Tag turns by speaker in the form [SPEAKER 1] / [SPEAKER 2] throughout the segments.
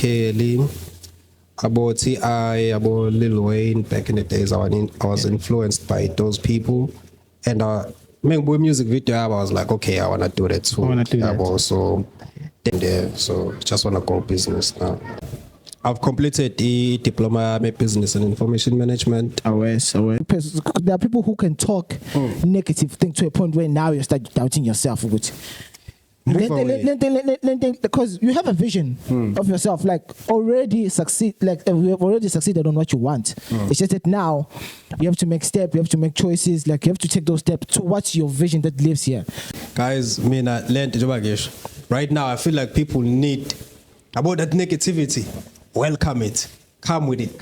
[SPEAKER 1] Kelly, about T.I., about Lil Wayne. Back in the days, I was influenced by those people. And with music video, I was like, okay, I want to do that too.
[SPEAKER 2] I wanna do that.
[SPEAKER 1] I've also there, so just want to go business now. I've completed the diploma in business and information management.
[SPEAKER 2] Always. There are people who can talk negative things to a point where now you start doubting yourself. Because you have a vision of yourself, like already succeed, like you have already succeeded on what you want. It's just that now you have to make steps, you have to make choices, like you have to take those steps towards your vision that lives here.
[SPEAKER 1] Guys, right now I feel like people need about that negativity. Welcome it. Come with it.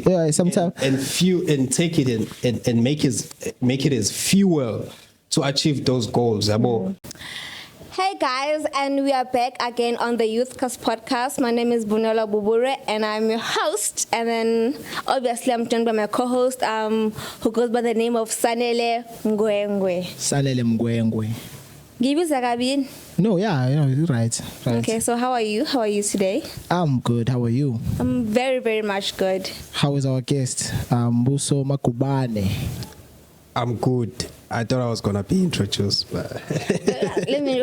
[SPEAKER 2] Yeah, sometimes
[SPEAKER 1] and take it and make it as fuel to achieve those goals.
[SPEAKER 3] Hey guys, and we are back again on the Youthcast podcast. My name is Bunola Bubure and I'm your host. And then obviously I'm joined by my co-host who goes by the name of Sanele Mgwengwe. Give you Zagabin?
[SPEAKER 2] No, yeah, you're right.
[SPEAKER 3] Okay, so how are you? How are you today?
[SPEAKER 2] I'm good. How are you?
[SPEAKER 3] I'm very, very much good.
[SPEAKER 2] How is our guest? Mbuso Makubane.
[SPEAKER 1] I'm good. I thought I was gonna be introduced, but
[SPEAKER 3] let me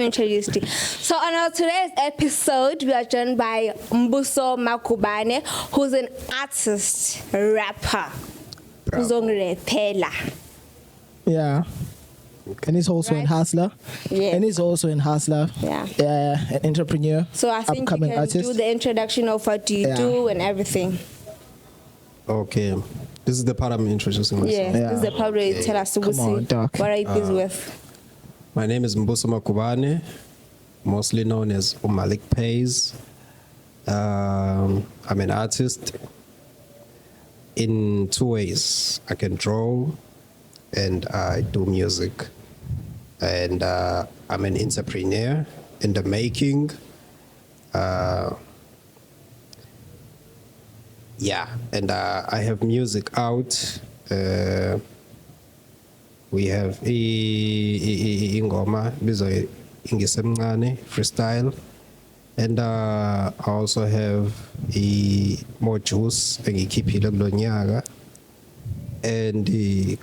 [SPEAKER 3] introduce you. So on our today's episode, we are joined by Mbuso Makubane, who's an artist, rapper,
[SPEAKER 2] yeah. And he's also in Hustler.
[SPEAKER 3] Yeah.
[SPEAKER 2] And he's also in Hustler.
[SPEAKER 3] Yeah.
[SPEAKER 2] An entrepreneur.
[SPEAKER 3] So I think
[SPEAKER 2] upcoming
[SPEAKER 3] you can
[SPEAKER 2] artist.
[SPEAKER 3] do the introduction of what do you do and everything.
[SPEAKER 1] Okay. This is the part I'm introducing myself.
[SPEAKER 3] Yeah, this is the part where you tell us
[SPEAKER 2] Come on, Doc.
[SPEAKER 3] what are you busy with?
[SPEAKER 1] My name is Mbuso Makubane, mostly known as Umalik Pays. I'm an artist in two ways. I can draw and I do music. And I'm an entrepreneur in the making. And I have music out. We have ingoma bizwa ingisemncane freestyle, and I also have more juice engikhiphile kulo nyaka. And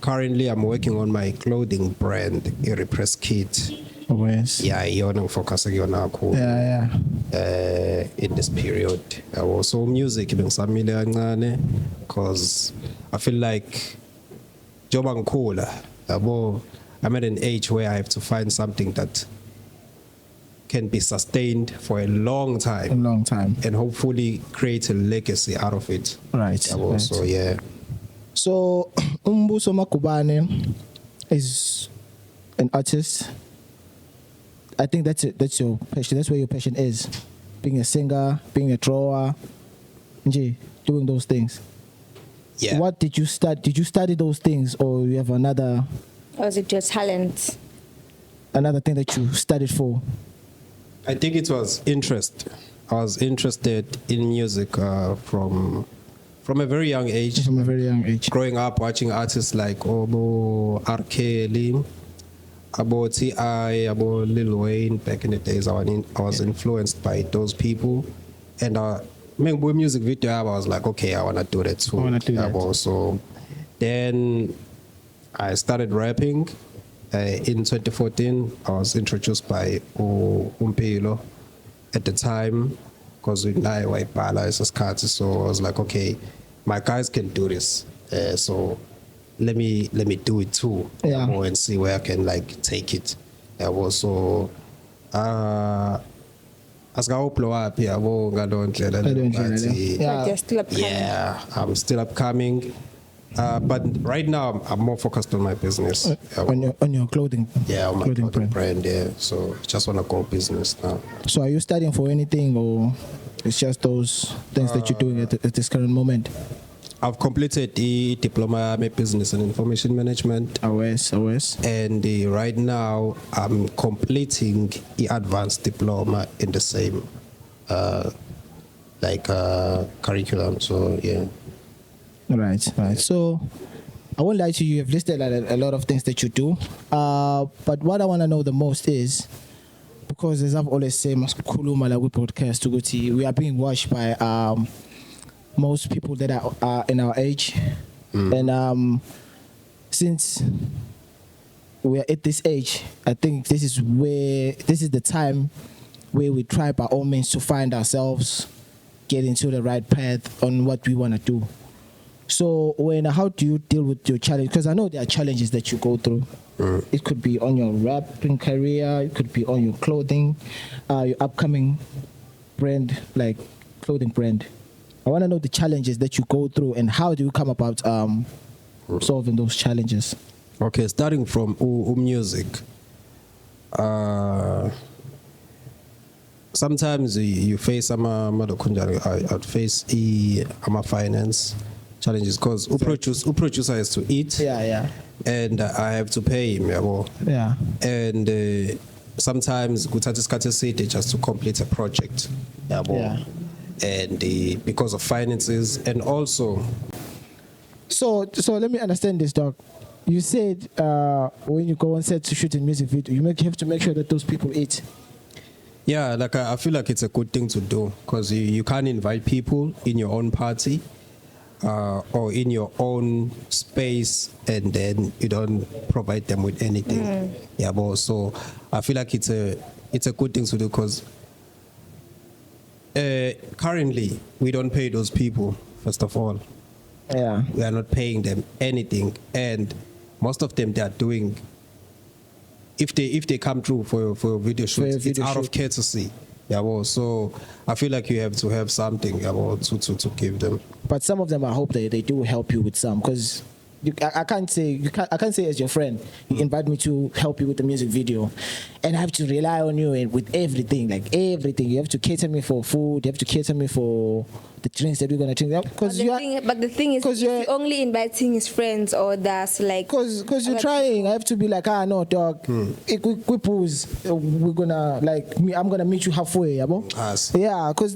[SPEAKER 1] currently I'm working on my clothing brand, Repress Kit.
[SPEAKER 2] Always.
[SPEAKER 1] Yeah, I'm focusing on kakhulu.
[SPEAKER 2] Yeah.
[SPEAKER 1] In this period, also music because I feel like I'm at an age where I have to find something that can be sustained for a long time. And hopefully create a legacy out of it.
[SPEAKER 2] Right.
[SPEAKER 1] So yeah.
[SPEAKER 2] So Mbuso Makubane is an artist. I think that's it. That's your passion. That's where your passion is. Being a singer, being a drawer, doing those things.
[SPEAKER 1] Yeah.
[SPEAKER 2] What did you study? Did you study those things, or you have another?
[SPEAKER 3] Or is it your talent?
[SPEAKER 2] Another thing that you studied for?
[SPEAKER 1] I think it was interest. I was interested in music from a very young age.
[SPEAKER 2] From a very young age.
[SPEAKER 1] Growing up, watching artists like Obo, R. Kelly, about T.I., about Lil Wayne. Back in the days, I was influenced by those people. And with music video, I was like, okay, I want to do that too. So then I started rapping. In 2014, I was introduced by Umpilo at the time, because we know Waipala is a scat. So I was like, okay, my guys can do this. So let me do it too. And see where I can take it. Also, I'm still upcoming. But right now I'm more focused on my business.
[SPEAKER 2] On your clothing.
[SPEAKER 1] Yeah, on my clothing brand. Yeah, so just want to go business now.
[SPEAKER 2] So are you studying for anything, or it's just those things that you're doing at this current moment?
[SPEAKER 1] I've completed the diploma in business and information management.
[SPEAKER 2] Always.
[SPEAKER 1] And right now I'm completing the advanced diploma in the same curriculum. So yeah.
[SPEAKER 2] Right. So I won't lie to you. You've listed a lot of things that you do. But what I want to know the most is, because as I've always said, Maskuluma like we broadcast to go to, we are being watched by most people that are in our age, and since we are at this age, I think this is the time where we try by all means to find ourselves, get into the right path on what we want to do. So how do you deal with your challenge? Because I know there are challenges that you go through. It could be on your rapping career, it could be on your clothing, your upcoming brand, like clothing brand. I want to know the challenges that you go through and how do you come about solving those challenges?
[SPEAKER 1] Okay, starting from music. Sometimes you face I'd face finance challenges because producer has to eat.
[SPEAKER 2] Yeah.
[SPEAKER 1] And I have to pay him,
[SPEAKER 2] Yeah.
[SPEAKER 1] And sometimes kuthatha isikhathi eside just to complete a project,
[SPEAKER 2] Yeah.
[SPEAKER 1] And because of finances and also.
[SPEAKER 2] So let me understand this, Doc. You said when you go on set to shoot a music video, you have to make sure that those people eat.
[SPEAKER 1] Yeah, like I feel like it's a good thing to do because you can't invite people in your own party or in your own space and then you don't provide them with anything. Yeah, but so I feel like it's a good thing to do because currently we don't pay those people, first of all.
[SPEAKER 2] Yeah.
[SPEAKER 1] We are not paying them anything, and most of them they are doing. If they come through for a video shoot, it's out of courtesy. Yeah, well, so I feel like you have to have something to give them.
[SPEAKER 2] But some of them, I hope they do help you with some, because I can't say as your friend, you invite me to help you with the music video, and I have to rely on you and with everything, like everything. You have to cater me for food. You have to cater me for the drinks that we're gonna drink.
[SPEAKER 3] But the thing is, you're only inviting his friends, or that's like
[SPEAKER 2] because you're trying. I have to be like, no, dog. We pause. We're gonna I'm gonna meet you halfway,
[SPEAKER 1] Yes.
[SPEAKER 2] Yeah, because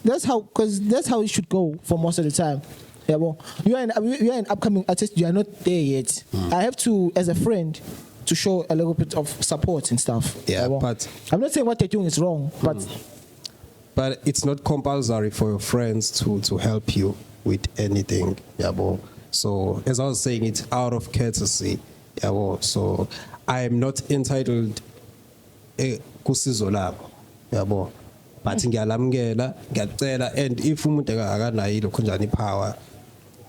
[SPEAKER 2] that's how it should go for most of the time. Yeah, well, you are an upcoming artist. You are not there yet. I have to, as a friend, to show a little bit of support and stuff.
[SPEAKER 1] Yeah,
[SPEAKER 2] well,
[SPEAKER 1] but
[SPEAKER 2] I'm not saying what they're doing is wrong,
[SPEAKER 1] but it's not compulsory for your friends to help you with anything. Yeah, well, so as I was saying, it's out of courtesy. Yeah, well, so I am not entitled kusizo labo. Yeah, well, but ngiyalamukela, ngiyacela, and if umuntu akanayo lokho njani power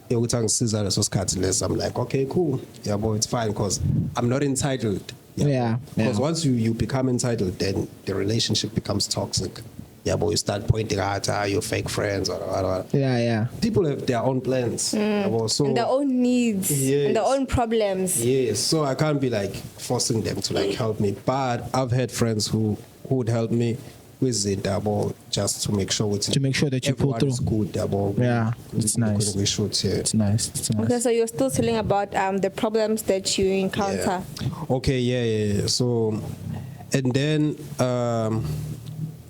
[SPEAKER 1] yokuthi angisiza leso sikhathi leso, I'm like, okay, cool. Yeah, boy, it's fine because I'm not entitled.
[SPEAKER 2] Yeah.
[SPEAKER 1] Because once you become entitled, then the relationship becomes toxic. Yeah, but you start pointing out your fake friends or.
[SPEAKER 2] Yeah.
[SPEAKER 1] People have their own plans. Yeah, boy, so
[SPEAKER 3] and their own needs, and their own problems.
[SPEAKER 1] Yes, so I can't be like forcing them to help me. But I've had friends who would help me with it, just to make sure
[SPEAKER 2] that you pull through.
[SPEAKER 1] Good,
[SPEAKER 2] yeah, it's nice.
[SPEAKER 1] We shoot, yeah.
[SPEAKER 2] It's nice.
[SPEAKER 3] Okay, so you're still telling about the problems that you encounter.
[SPEAKER 1] Yeah. Okay, yeah. So, and then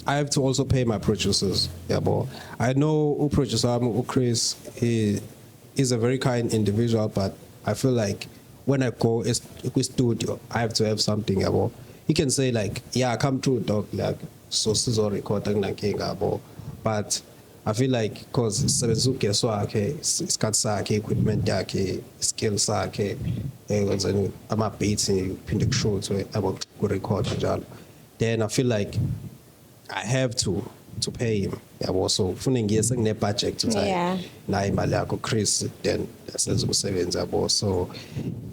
[SPEAKER 1] I have to also pay my producers. Yeah, but I know producer Chris is a very kind individual, but I feel like when I go to studio, I have to have something about. He can say like, yeah, come through, dog, like. So sizo recording but I feel like because sebenzuke swakhe isikhathi sakhe equipment yakhe skills sakhe ama beats phinde kushothwe about ku record njalo, then I feel like I have to pay him. Yabo, so ufune ngiye sekune budget to time na imali yakho Chris, then senza umsebenzi yabo, so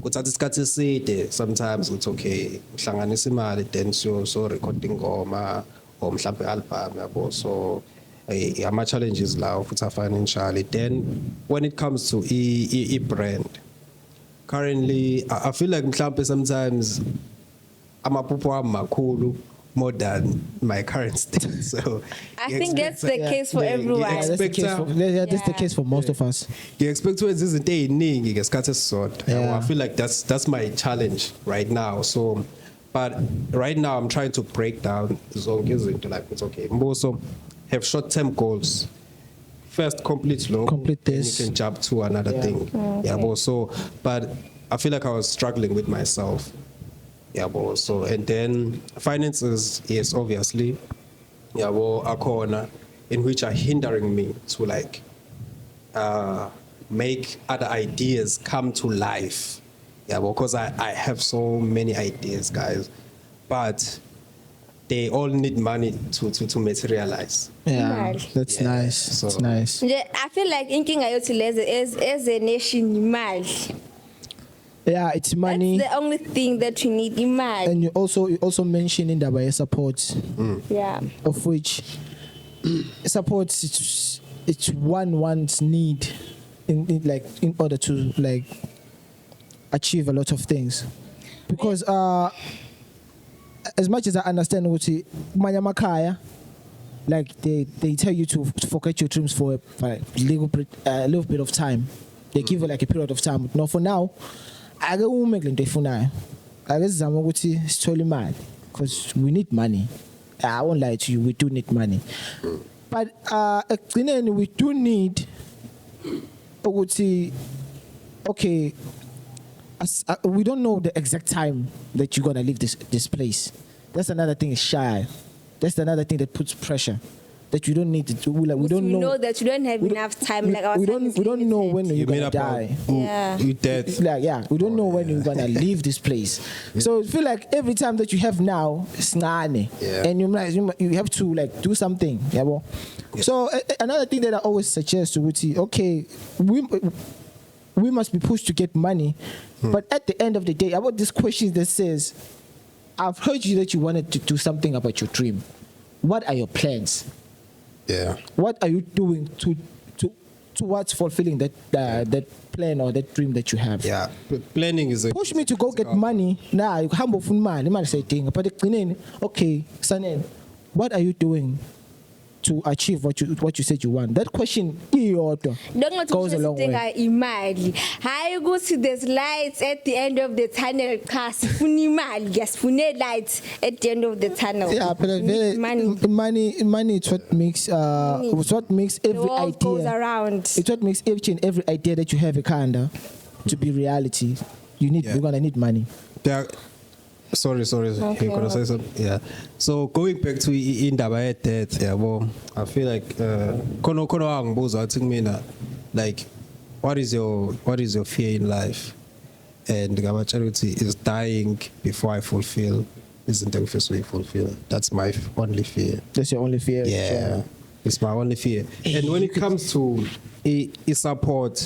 [SPEAKER 1] kuthatha isikhathi eside sometimes it's okay uhlanganisa imali then so recording ngoma or mhlambe album yabo, so ama challenges lawo futhi financially. Then when it comes to e brand, currently I feel like mhlambe sometimes amaphupho ami makhulu more than my current state. So
[SPEAKER 3] I think that's the case for everyone.
[SPEAKER 2] That's the case for most of us.
[SPEAKER 1] You expect to izinto eziningi ngesikhathi esisodwa. I feel like that's my challenge right now. So but right now I'm trying to break down zonke izinto, like it's okay. Also have short-term goals. First complete this, and you can jump to another thing.
[SPEAKER 3] Okay.
[SPEAKER 1] Yeah, also, but I feel like I was struggling with myself. yabo. So and then finances, yes, obviously, yabo, akona, in which are hindering me to like make other ideas come to life. Yeah, because I have so many ideas, guys, but they all need money to materialize.
[SPEAKER 2] Yeah,
[SPEAKER 3] Imali.
[SPEAKER 2] that's
[SPEAKER 1] Yeah,
[SPEAKER 2] nice.
[SPEAKER 1] so-
[SPEAKER 2] That's nice.
[SPEAKER 3] Nje, I feel like inkinga yethu lezi as a nation imali.
[SPEAKER 2] Yeah, it's money.
[SPEAKER 3] That's the only thing that we need, imali.
[SPEAKER 2] And you also mentioned in the support,
[SPEAKER 3] Yeah.
[SPEAKER 2] of which support it's one's need in order to like achieve a lot of things, because as much as I understand what manya makaya, like they tell you to forget your dreams for a little bit of time. They give you like a period of time. No, for now, I go make lento efunayo. I guess zama ukuthi sithole imali because we need money. I won't lie to you, we do need money. But ekugcineni we do need ukuthi okay, we don't know the exact time that you're gonna leave this place. That's another thing is shy. That's another thing that puts pressure. That you don't need to do. Like, we don't
[SPEAKER 3] We
[SPEAKER 2] know.
[SPEAKER 3] know that you don't have enough time. Like our
[SPEAKER 2] we
[SPEAKER 3] time
[SPEAKER 2] don't.
[SPEAKER 3] is
[SPEAKER 2] We don't know
[SPEAKER 3] limited.
[SPEAKER 2] when
[SPEAKER 1] You
[SPEAKER 2] you're
[SPEAKER 1] mean
[SPEAKER 2] gonna
[SPEAKER 1] about
[SPEAKER 2] die.
[SPEAKER 3] Yeah.
[SPEAKER 1] you dead?
[SPEAKER 2] Like, yeah, we don't know when you're gonna leave this place. So I feel like every time that you have now, it's nane.
[SPEAKER 1] Yeah.
[SPEAKER 2] And you have to like do something. Yeah, well. So another thing that I always suggest to Wuti, okay, we must be pushed to get money, but at the end of the day, about this question that says, I've heard you that you wanted to do something about your dream. What are your plans?
[SPEAKER 1] Yeah.
[SPEAKER 2] What are you doing towards fulfilling that plan or that dream that you have?
[SPEAKER 1] Yeah. Planning is a
[SPEAKER 2] Push me to go get money. Nah, you humble for money. Man say thing, but okay, Sanen, what are you doing to achieve what you said you want? That question goes a long way.
[SPEAKER 3] Imali. Hayi ukuthi there's lights at the end of the tunnel. Cha sifuna imali. Yes, sifuna lights at the end of the tunnel.
[SPEAKER 2] Yeah, but
[SPEAKER 3] We need
[SPEAKER 2] money is what makes it's what makes
[SPEAKER 3] The
[SPEAKER 2] every
[SPEAKER 3] world goes
[SPEAKER 2] idea.
[SPEAKER 3] around.
[SPEAKER 2] It's what makes each and every idea that you have a kinda to be reality. You're gonna need money.
[SPEAKER 1] Yeah. Sorry.
[SPEAKER 3] Okay.
[SPEAKER 1] You're gonna say something. Yeah. So going back to indaba ye death, yeah, well, I feel like kono angibuza athi kumina like what is your fear in life? And ngabatshela ukuthi is dying before I fulfill isn't engifisa uyifulfill. That's my only fear.
[SPEAKER 2] That's your only fear.
[SPEAKER 1] Yeah.
[SPEAKER 2] Sure.
[SPEAKER 1] It's my only fear. And when it comes to a support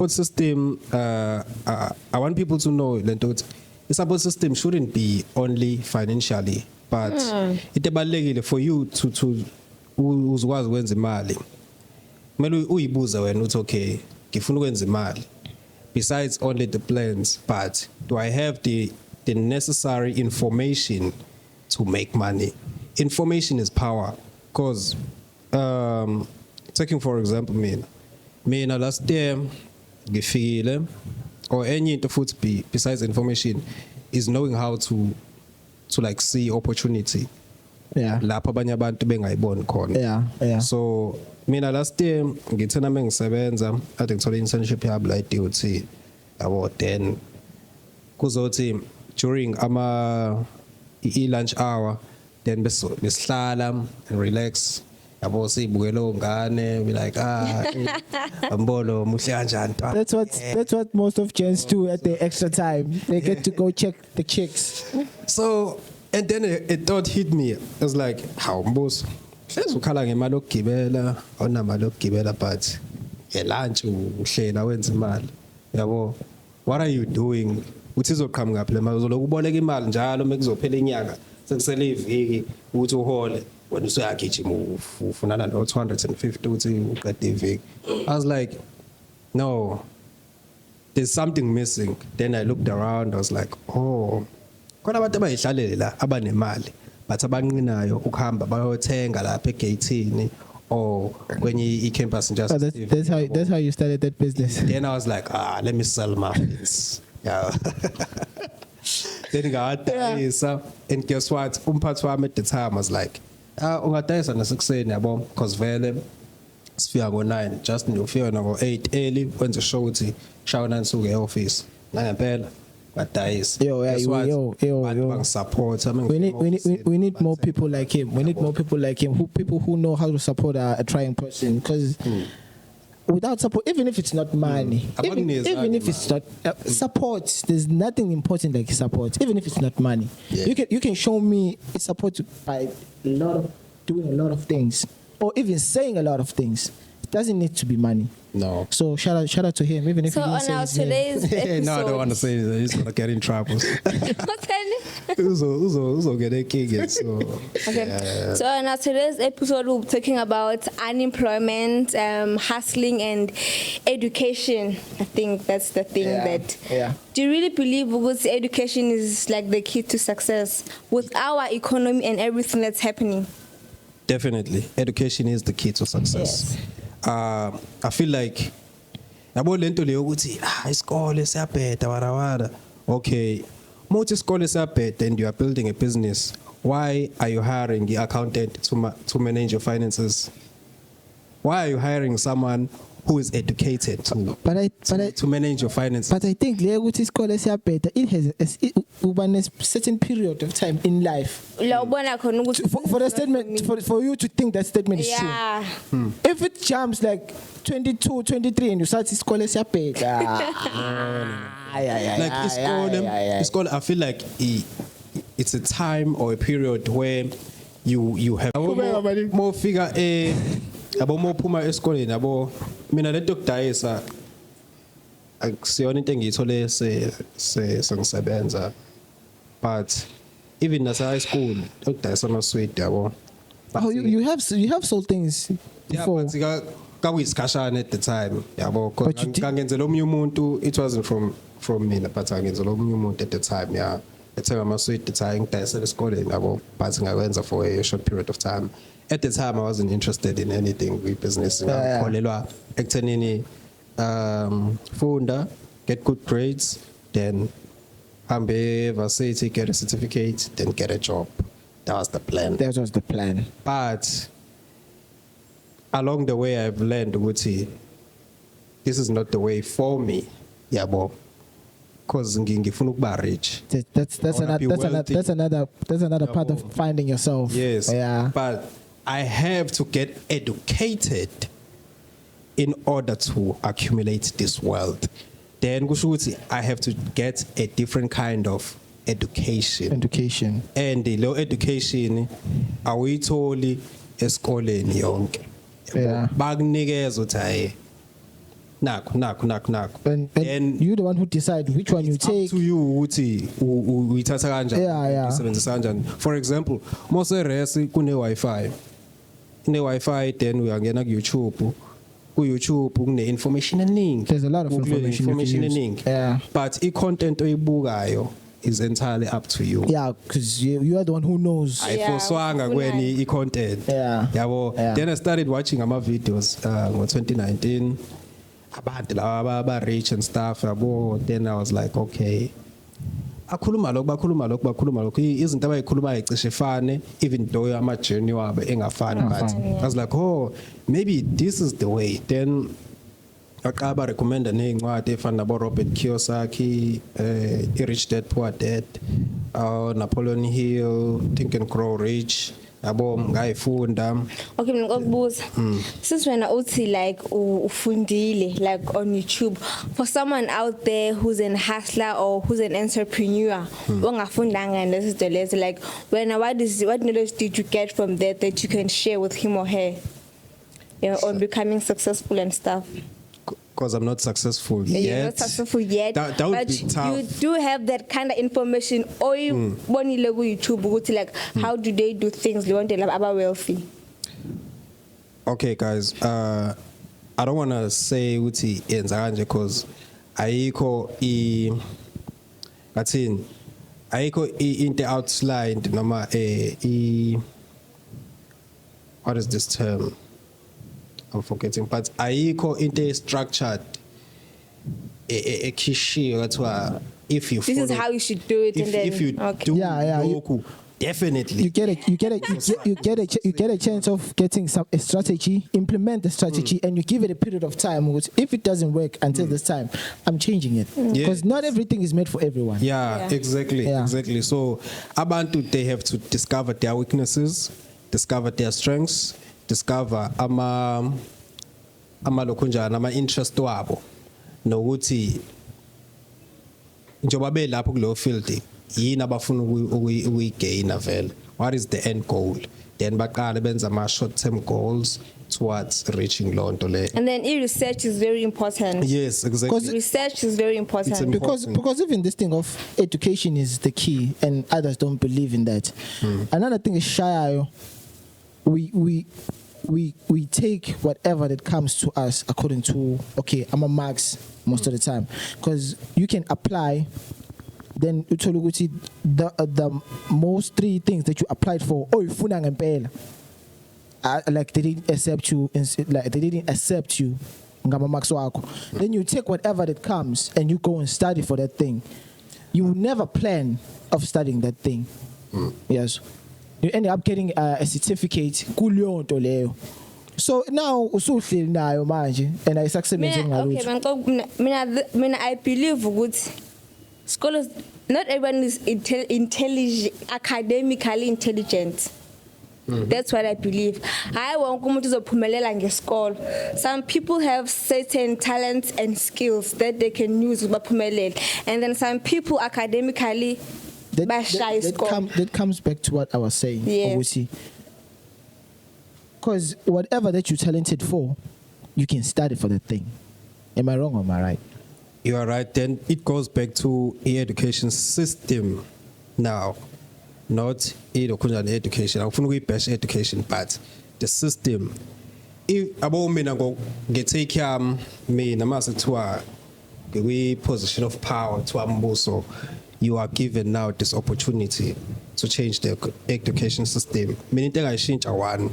[SPEAKER 1] system, I want people to know that the support system shouldn't be only financially, but it ebalulekile for you to uzwazi ukwenza imali. Kumele uyibuze wena uthi okay, ngifuna ukwenza imali. Besides only the plans, but do I have the necessary information to make money? Information is power. Because taking for example mina last year ngifikile or any into foot besides information is knowing how to like see opportunity
[SPEAKER 2] Yeah.
[SPEAKER 1] lapha abanye abantu bengayiboni khona.
[SPEAKER 2] Yeah.
[SPEAKER 1] So mina last year ngithena mengisebenza ade ngithola internship yami la DOT yabo then kuzothi during lunch hour then besihlala and relax yabo sibukela ongane we like ambolo muhle kanjani
[SPEAKER 2] That's what most of gents do at their extra time. They get to go check the chicks.
[SPEAKER 1] so and then a thought hit me. I was like how mboso hlezi ukhala ngemali okugibela awunamali okugibela but lunch uhlela wenza imali yabo what are you doing uthi izoqhamuka ngaphi le mali uzoloku uboleka imali njalo mekuzophela inyanga sekusele iviki ukuthi uhole wena usuyagijima ufunana no 250 uthi uqede iviki. I was like no, there's something missing. Then I looked around, I was like oh khona abantu abayihlalele la abanemali but abanqinayo ukuhamba bayothenga lapha egate or kwenye i-campus just
[SPEAKER 2] That's how you started that business.
[SPEAKER 1] then I was like let me sell muffins. Yeah. Then ngadayisa and guess what umphathi wami at the time was like ungadayisa nasekuseni yabo because vele sifika ngo9 just ufika ngo8 early wenza show ukuthi shawa nansuku e-office nangempela but that is support.
[SPEAKER 2] We need more people like him. We need more people like him. People who know how to support a trying person. Because without support, even if it's not money, even if it's not support, there's nothing important like support. Even if it's not money, you can show me support by doing a lot of things, or even saying a lot of things. It doesn't need to be money.
[SPEAKER 1] No.
[SPEAKER 2] So shout out to him, even if
[SPEAKER 3] So
[SPEAKER 2] he didn't
[SPEAKER 3] on
[SPEAKER 2] say
[SPEAKER 3] our
[SPEAKER 2] his name.
[SPEAKER 3] today's episode,
[SPEAKER 1] No, I don't want to say that. He's gonna get in trouble.
[SPEAKER 3] What's happening?
[SPEAKER 1] Uzo get a kick. So
[SPEAKER 3] Okay.
[SPEAKER 1] yeah.
[SPEAKER 3] So in our today's episode, we'll be talking about unemployment, hustling, and education. I think that's the thing that.
[SPEAKER 2] Yeah.
[SPEAKER 3] Do you really believe because education is like the key to success with our economy and everything that's happening?
[SPEAKER 1] Definitely, education is the key to success.
[SPEAKER 3] Yes.
[SPEAKER 1] I feel like yabo lento leyo ukuthi isikole siyabheda wara. Okay, mothi isikole siyabheda and you are building a business. Why are you hiring the accountant to manage your finances? Why are you hiring someone who is educated to manage your finances?
[SPEAKER 2] But I think better. It has a certain period of time in life for the statement for you to think that statement is true. If it jumps like 22, 23 and you start better.
[SPEAKER 1] Like it's I feel like it's a time or a period where you have more figure yabo mophuma esikoleni yabo mina lento kudayisa akusiyona into engiyithole sengisebenza but even nasa high school ukudayisa amasweet yabo.
[SPEAKER 2] Oh, you have sold things before.
[SPEAKER 1] Yeah, but kakuyisikashana at the time yabo ngangenzela omunye umuntu. It wasn't from mina but ngangenzela omunye umuntu at the time. Yeah, ethenga amasweet ethi ngidayisela esikoleni yabo but ngakwenza for a short period of time. At the time, I wasn't interested in anything with business. Ngakholelwa ekuthenini funda, get good grades, then hambe varsity, get a certificate, then get a job. That was the plan.
[SPEAKER 2] That was the plan.
[SPEAKER 1] But along the way, I've learned ukuthi this is not the way for me. Yabo. Because ngifuna ukuba rich.
[SPEAKER 2] That's another part of finding yourself.
[SPEAKER 1] Yes.
[SPEAKER 2] Yeah.
[SPEAKER 1] But I have to get educated in order to accumulate this wealth. Then I have to get a different kind of education. And the low education awuyitholi esikoleni yonke.
[SPEAKER 2] Yeah.
[SPEAKER 1] Bakunikeza uthi naku.
[SPEAKER 2] And you're the one who decide which one you take.
[SPEAKER 1] Up to you ukuthi uyithatha kanjani. Usebenzisa kanjani. For example, mose resi kune Wi-Fi. Wi-Fi then uyangena ku-YouTube. Ku-YouTube kune information eningi.
[SPEAKER 2] There's a lot of information
[SPEAKER 1] eningi.
[SPEAKER 2] Yeah.
[SPEAKER 1] But i-content oyibukayo is entirely up to you.
[SPEAKER 2] Yeah, because you are the one who knows.
[SPEAKER 1] Ayifoswanga kweni i-content.
[SPEAKER 2] Yeah.
[SPEAKER 1] Yabo.
[SPEAKER 2] Yeah.
[SPEAKER 1] Then I started watching ama-videos ngo-2019. Abantu laba aba rich and stuff yabo. Then I was like, okay. Bakhuluma lokho izinto abayikhuluma icishe fane even though ama journey wabo engafani but I was like, oh, maybe this is the way. Then aqaba recommend nezincwadi efana nabo Robert Kiyosaki, Rich Dad Poor Dad, Napoleon Hill, Think and Grow Rich. Yabo ngayifunda.
[SPEAKER 3] Okay, mina ngokubuza. Since wena uthi like ufundile like on YouTube, for someone out there who's an hustler or who's an entrepreneur, ongafundanga lezo lezo, like what knowledge did you get from that you can share with him or her, on becoming succcesul and stuff?
[SPEAKER 1] Because I'm not successful yet.
[SPEAKER 3] You're not successful yet,
[SPEAKER 1] that would
[SPEAKER 3] but
[SPEAKER 1] be tough.
[SPEAKER 3] you do have that kind of information. Or you bonile go YouTube, like how do they do things? You want to about wealthy.
[SPEAKER 1] Okay, guys. I don't want to say uthi yenza kanje because ayikho into outlined noma what is this term? I'm forgetting, but ayikho into structured a kishiyo that's why if you
[SPEAKER 3] This is how you should do it, and then
[SPEAKER 1] if you do loku definitely.
[SPEAKER 2] You get a chance of getting a strategy, implement the strategy, and you give it a period of time. Which if it doesn't work until this time, I'm changing it because not everything is made for everyone.
[SPEAKER 1] Yeah, exactly. So abantu, they have to discover their weaknesses, discover their strengths, discover ama interest wabo, nokuthi njoba belapho kuleyo field yini abafuna ukuyigaina vele. What is the end goal? Then baqale benza ama short term goals towards reaching lonto le.
[SPEAKER 3] And then research is very important.
[SPEAKER 1] Yes, exactly.
[SPEAKER 3] Research is very important.
[SPEAKER 2] Because even this thing of education is the key, and others don't believe in that. Another thing is shy. We take whatever that comes to us according to I'm a marks most of the time, because you can apply. Then the most 3 things that you applied for, like they didn't accept you, ngama marks wako. Then you take whatever that comes and you go and study for that thing. You will never plan of studying that thing. Yes, you end up getting a certificate kuleyo nto leyo. So now usuhleli nayo manje and ayisaksebenzi ngalutho.
[SPEAKER 3] Mina I believe ukuthi scholars, not everyone is academically intelligent. That's what I believe. I want umuntu uzophumelela ngesikolo. Some people have certain talents and skills that they can use baphumelele, and then some people academically
[SPEAKER 2] that comes back to what I was saying.
[SPEAKER 3] Yes.
[SPEAKER 2] Because whatever that you're talented for, you can study for that thing. Am I wrong or am I right?
[SPEAKER 1] You are right. Then it goes back to the education system now, not education. I don't bash education, but the system. If about me go get take me namasa to a position of power to Amboso, you are given now this opportunity to change the education system. Meaning I change one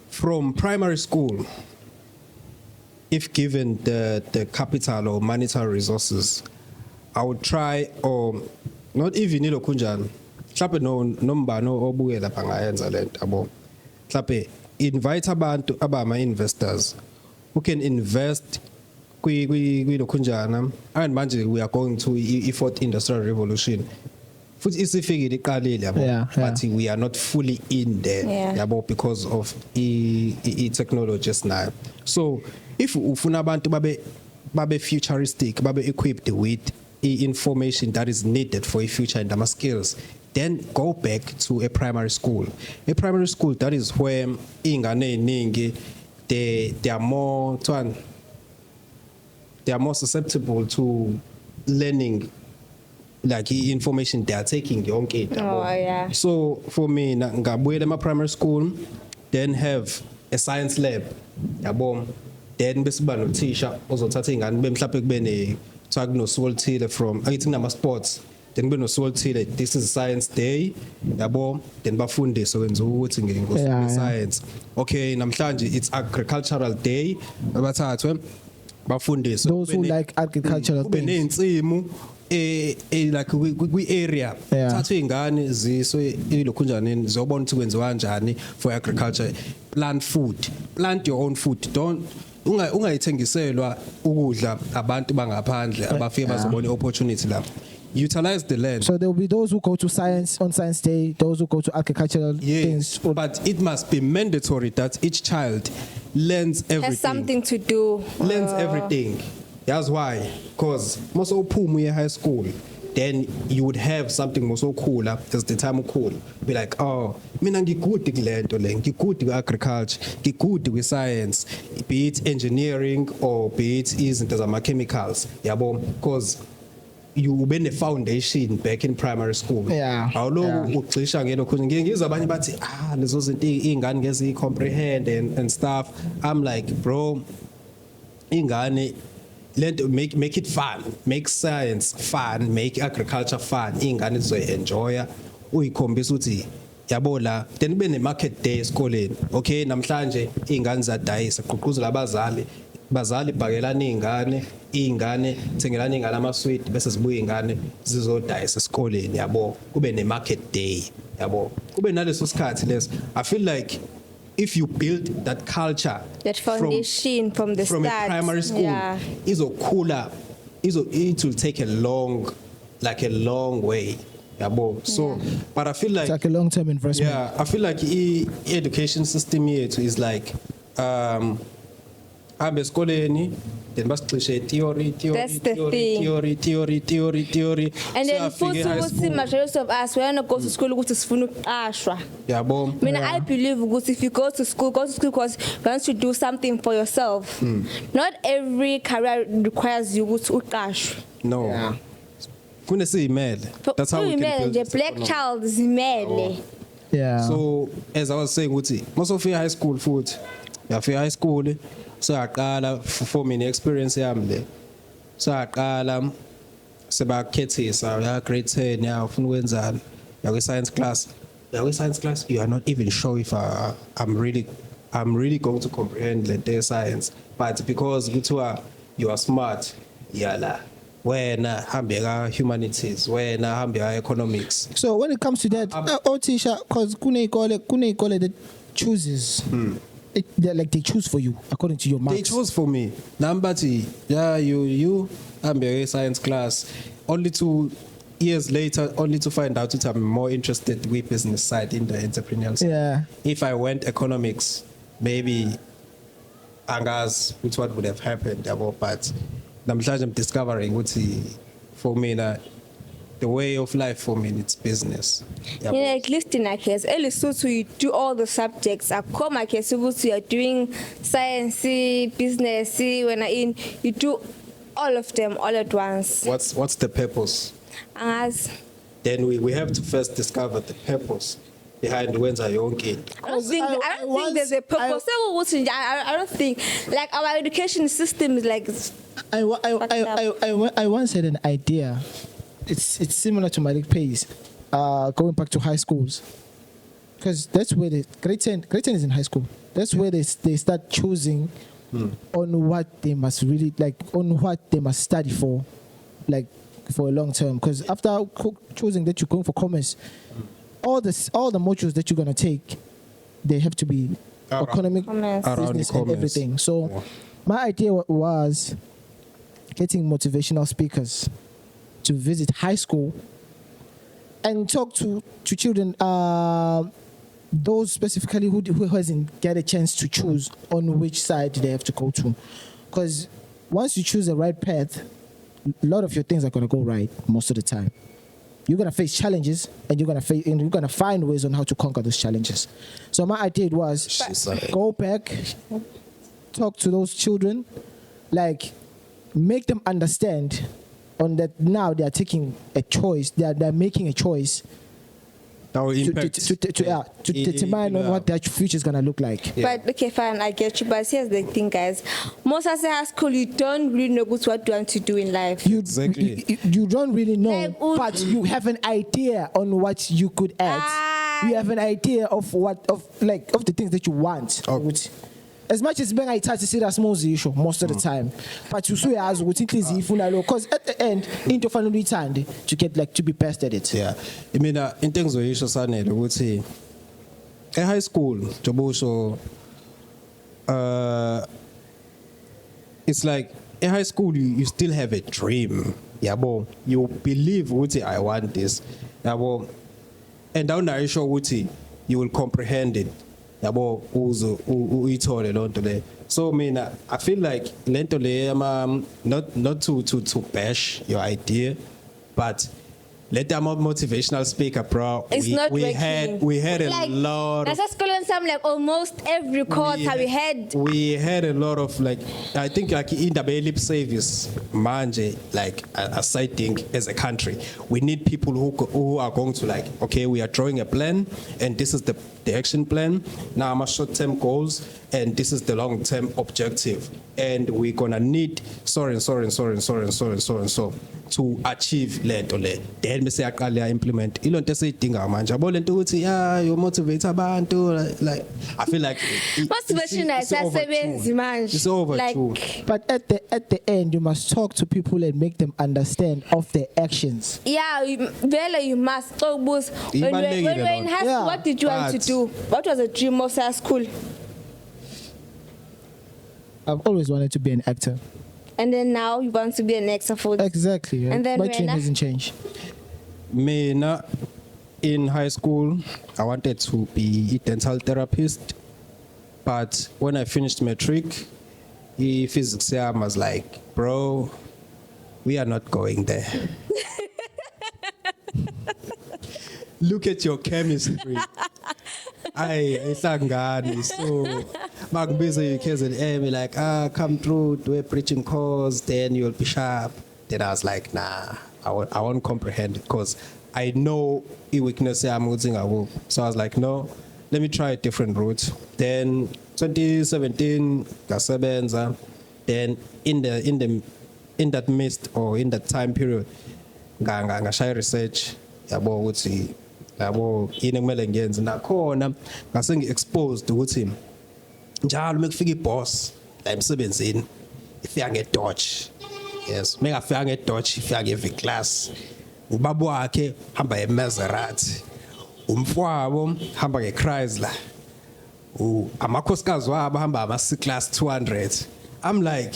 [SPEAKER 1] from primary school. If given the capital or monetary resources, I would try, or not even nilo kunjan. Klape no obuyela bangayenza lento abo. Klape invite abantu abama investors who can invest kwilo kunjana. And manje we are going to the fourth industrial revolution. Futhi isifikile iqalile yabo, but we are not fully in there yabo because of technologies now. So if ufuna abantu babe futuristic, babe equipped with information that is needed for a future and ama skills, then go back to a primary school. A primary school, that is where ingane eningi they are more susceptible to learning, like information they are taking yonke. So for me, ngabuyela ma primary school, then have a science lab yabo. Then besiba no teacher ozothatha ingane bemhlaphe kube ne no soul from ayithi nama sports, then kube no soul this is science day yabo, then bafunde so wenza ukuthi science. Okay, namhlanje it's agricultural day, abathathwe bafunde so
[SPEAKER 2] those who like agricultural things
[SPEAKER 1] like we area thathwe ingane ziswe ilokhunjaneni zobona ukuthi kwenziwa kanjani for agriculture. Plant food, plant your own food. Don't ungayithengiselwa ukudla abantu bangaphandle abafike bazobona opportunity lapho. Utilize the land.
[SPEAKER 2] So there will be those who go to science on science day, those who go to agricultural things.
[SPEAKER 1] But it must be mandatory that each child learns everything.
[SPEAKER 3] Has something to do.
[SPEAKER 1] Learns everything. That's why. Because most of high school, then you would have something more so cool as the time cool. Be like, oh, mina ngikude kulento le, ngikude agriculture, ngikude with science, be it engineering or be it izinto zama chemicals. Yabo, because you been a foundation back in primary school. Awulo ugxisha ngelo khona ngizwa abanye bathi lezo zinto ingane ngezi comprehend and stuff. I'm like, bro, ingane make it fun, make science fun, make agriculture fun. Ingane izoenjoya uyikhombisa uthi yabo la, then kube ne market day esikoleni. Okay, namhlanje ingane zadayisa, gqugquzela abazali bazali bhakelana iy'ngane thengelana iy'ngane amaswidi bese zibuye iy'ngane zizodayisa esikoleni yabo kube ne-market day yabo kube naleso sikhathi leso. I feel like if you build that culture,
[SPEAKER 3] That foundation from the
[SPEAKER 1] from
[SPEAKER 3] start.
[SPEAKER 1] a primary school,
[SPEAKER 3] Yeah.
[SPEAKER 1] it will take a long way. Yabo. So, but I feel
[SPEAKER 2] It's
[SPEAKER 1] like
[SPEAKER 2] like a long-term investment.
[SPEAKER 1] yeah, I feel like education system here is like hambe esikoleni then basicishe theory.
[SPEAKER 3] That's the thing.
[SPEAKER 1] Theory.
[SPEAKER 3] And
[SPEAKER 1] So
[SPEAKER 3] then
[SPEAKER 1] afike high
[SPEAKER 3] futhi
[SPEAKER 1] school.
[SPEAKER 3] majority of us when go to school ukuthi sifuna ukuqashwa.
[SPEAKER 1] Yabo.
[SPEAKER 3] Mina I believe ukuthi if you go to school because you want to do something for yourself. Not every career requires you ukuthi uqashwe.
[SPEAKER 1] No.
[SPEAKER 2] Yeah.
[SPEAKER 1] Kunesiyimele. That's how we can
[SPEAKER 3] Uyimele
[SPEAKER 1] build
[SPEAKER 3] nje
[SPEAKER 1] this
[SPEAKER 3] black
[SPEAKER 1] economy.
[SPEAKER 3] child zimele.
[SPEAKER 2] Yeah.
[SPEAKER 1] So as I was saying ukuthi masofika high school futhi yafika high school sayaqala for mina experience yami le sayaqala sebakhethisa ya grade 10 ya ufuna ukwenzani yakwe science class you are not even sure if I'm really going to comprehend the science but because kuthiwa you are smart yala wena hambe ka humanities wena hambe ka economics.
[SPEAKER 2] So when it comes to that, Otisha, because kune that chooses. They choose for you according to your marks.
[SPEAKER 1] They chose for me. Nambati, yeah, you I'm a science class. Only 2 years later, only to find out that I'm more interested with business side in the entrepreneurial side.
[SPEAKER 2] Yeah.
[SPEAKER 1] If I went economics, maybe angas which what would have happened about but I'm discovering what for me that the way of life for me it's business.
[SPEAKER 3] Yeah, at least in our case, at least so you do all the subjects. I come my case, you are doing science, business, when I in you do all of them all at once.
[SPEAKER 1] What's the purpose?
[SPEAKER 3] As
[SPEAKER 1] Then we have to first discover the purpose behind when's our young kid.
[SPEAKER 3] I don't think there's a purpose. I don't think like our education system is like.
[SPEAKER 2] I once had an idea. It's similar to my pace. Going back to high schools, because that's where the grade 10 is in high school. That's where they start choosing on what they must really like, on what they must study for, like for a long term. Because after choosing that you're going for commerce, all the modules that you're gonna take, they have to be economic,
[SPEAKER 3] Commerce.
[SPEAKER 2] business,
[SPEAKER 1] Around
[SPEAKER 2] and everything. So my idea was getting motivational speakers to visit high school and talk to children, those specifically who hasn't get a chance to choose on which side they have to go to. Because once you choose the right path, a lot of your things are going to go right most of the time. You're going to face challenges and you're going to find ways on how to conquer those challenges. So my idea was go back, talk to those children, like make them understand on that now they are taking a choice, they are making a choice to determine on what their future is going to look like.
[SPEAKER 1] Yeah.
[SPEAKER 3] But okay, fine, I get you. But here's the thing, guys. Most as a high school, you don't really know what you want to do in life.
[SPEAKER 1] Exactly.
[SPEAKER 2] You don't really know,
[SPEAKER 3] Like,
[SPEAKER 2] but you have an idea on what you could add. You have an idea of the things that you want.
[SPEAKER 1] Okay.
[SPEAKER 2] As much as being I try to see that small issue most of the time, but you see as what it is because at the end, into finally time to get like to be best at it.
[SPEAKER 1] Yeah. I mean, in terms of issue, Sanel, I would say, in high school, Jabosho, it's like in high school you still have a dream. Yabo, you believe Wuti, I want this. Yabo, and down the issue Wuti, you will comprehend it. Yabo, uitole don't today. So I feel like lento le not to bash your idea, but let them motivational speaker, bro.
[SPEAKER 3] It's not working.
[SPEAKER 1] We had a
[SPEAKER 3] like,
[SPEAKER 1] lot.
[SPEAKER 3] That's just calling some like almost every quarter
[SPEAKER 1] we had a lot of like I think like in the lip service manje like a side thing as a country we need people who are going to like okay we are drawing a plan and this is the the action plan. Now I'm a short-term goals, and this is the long-term objective. And we're gonna need so to achieve lento le. Then bese yaqala implement. Ilonto esiyidinga manje. Yabo lento ukuthi you motivate abantu like I feel like
[SPEAKER 3] Motivation ayisasebenzi manje.
[SPEAKER 1] It's over
[SPEAKER 3] Like,
[SPEAKER 1] too.
[SPEAKER 2] But at the end, you must talk to people and make them understand of their actions.
[SPEAKER 3] yeah, you must. So, when you were in high school,
[SPEAKER 2] Yeah.
[SPEAKER 3] what did you want to
[SPEAKER 1] But-
[SPEAKER 3] do? What was the dream of high school?
[SPEAKER 2] I've always wanted to be an actor.
[SPEAKER 3] And then now you want to be an actor for
[SPEAKER 2] Exactly. Yeah.
[SPEAKER 3] And then
[SPEAKER 2] my dream
[SPEAKER 3] wena?
[SPEAKER 2] hasn't changed.
[SPEAKER 1] Mina in high school, I wanted to be a dental therapist, but when I finished matric, the physics exam was like, bro, we are not going there. Look at your chemistry. Isangani. So, Magbiza, you kids and Amy like, come through, do a preaching course, then you'll be sharp. Then I was like, nah, I won't comprehend because I know the weakness I'm using. So I was like, no, let me try a different route. Then 2017, Gasabenza. Then in that midst or in that time period, ngashay research yabo ukuthi yabo yini kumele ngiyenze nakhona ngase ngi-exposed ukuthi njalo mekufika iboss la emsebenzini ifika nge-Dodge. Yes, mekafika nge-Dodge ifika nge-V-Class. Ubaba wakhe hamba nge-Maserati, umfowabo hamba nge-Chrysler, amakhosikazi wabo hamba ama-C-Class 200. I'm like,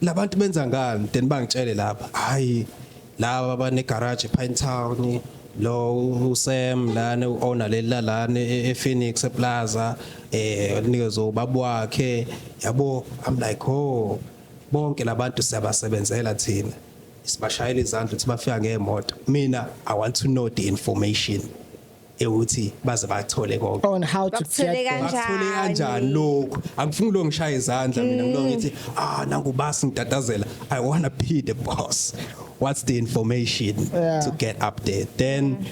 [SPEAKER 1] labantu benza ngani? Then bangitshele lapha, hayi laba abane garage ePine Town, lo Sam lana uowner lela lana ePhoenix ePlaza, nikezwe ubaba wakhe, yabo. I'm like, oh, bonke labantu siyabasebenzela thina. Sibashayela izandla ukuthi bafika ngemoto. Mina I want to know the information. Ewuthi baze bathole konke.
[SPEAKER 2] On how to
[SPEAKER 3] Bakuthole
[SPEAKER 2] get there.
[SPEAKER 1] Bathole kanjani lokho? Angifuni lo ngishaya izandla mina ngilo ngithi nangu basi ngitatazela. I want to be the boss. What's the information to get up there? Then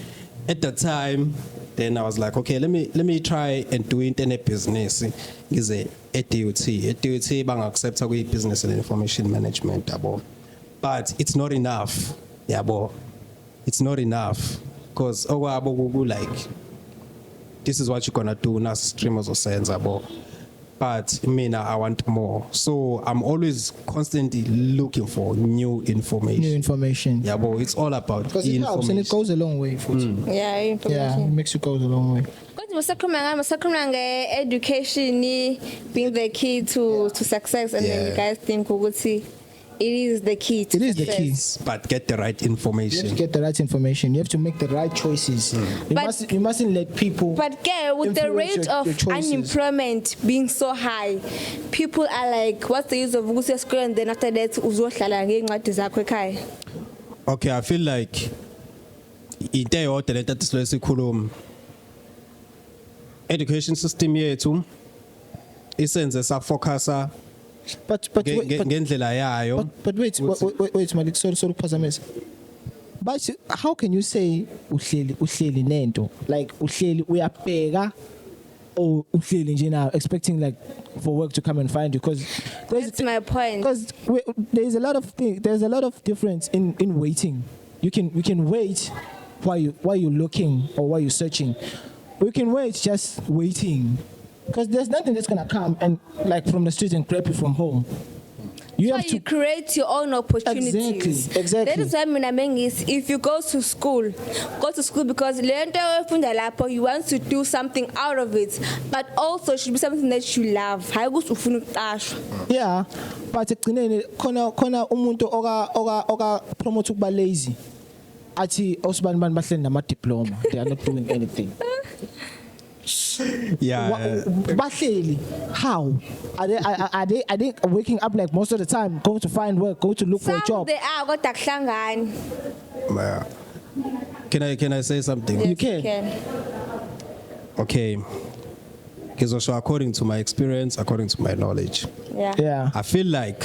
[SPEAKER 1] at the time, then I was like, okay, let me try and do internet business. Ngize DUT banga-accepta kuyi-business and information management yabo. But it's not enough yabo. It's not enough because like this is what you're gonna do now, streamers or science yabo. But I want more. So I'm always constantly looking for new information.
[SPEAKER 2] New information.
[SPEAKER 1] Yeah, but it's all about
[SPEAKER 2] Because it helps and it goes a long way.
[SPEAKER 3] yeah,
[SPEAKER 2] Yeah, it
[SPEAKER 3] information.
[SPEAKER 2] makes you go a long way.
[SPEAKER 3] Kodwa masakhuluma nge-education being the key to success, and then
[SPEAKER 1] Yeah.
[SPEAKER 3] you guys think ukuthi it is the key to
[SPEAKER 2] It is the key.
[SPEAKER 3] success.
[SPEAKER 1] But get the right
[SPEAKER 2] You have
[SPEAKER 1] information.
[SPEAKER 2] to get the right information. You have to make the right choices.
[SPEAKER 3] But-
[SPEAKER 2] You mustn't let people.
[SPEAKER 3] But girl, with the
[SPEAKER 2] Influence
[SPEAKER 3] rate
[SPEAKER 2] your
[SPEAKER 3] of
[SPEAKER 2] choices.
[SPEAKER 3] unemployment being so high, people are like, what's the use of ukuya school and then after that uzohlala ngeencwadi zakho ekhaya?
[SPEAKER 1] Okay, I feel like into eyodwa lento esilo sikhuluma. Education system yethu isenze sa focusa
[SPEAKER 2] But
[SPEAKER 1] ngendlela yayo.
[SPEAKER 2] wait, Malik, sorry, Pazamesa. But how can you say uhleli nento? Like uhleli uyabheka or uhleli nje now expecting like for work to come and find you? Because
[SPEAKER 3] That's my point.
[SPEAKER 2] Because there's a lot of difference in waiting. You can wait while you're looking or while you're searching. Or you can wait just waiting. Because there's nothing that's gonna come and like from the street and grab you from home. You
[SPEAKER 3] So
[SPEAKER 2] have to
[SPEAKER 3] you create your own opportunities.
[SPEAKER 2] Exactly.
[SPEAKER 3] That is why mina is if you go to school because lento efunda lapho you want to do something out of it, but also it should be something that you love. Hayi ukuthi ufuna ukuqashwa.
[SPEAKER 2] Yeah, but ekugcineni khona umuntu oka promote ukuba lazy. Athi osibani bani bahleli nama diploma. They are not doing anything.
[SPEAKER 1] Yeah.
[SPEAKER 2] Bahleli, how? Are they waking up like most of the time, going to find work, going to look for a
[SPEAKER 3] Some
[SPEAKER 2] job?
[SPEAKER 3] they are kodwa kuhlangani.
[SPEAKER 1] Can I say something?
[SPEAKER 2] You can.
[SPEAKER 1] Okay. Because also according to my experience, according to my knowledge,
[SPEAKER 2] Yeah.
[SPEAKER 1] I feel like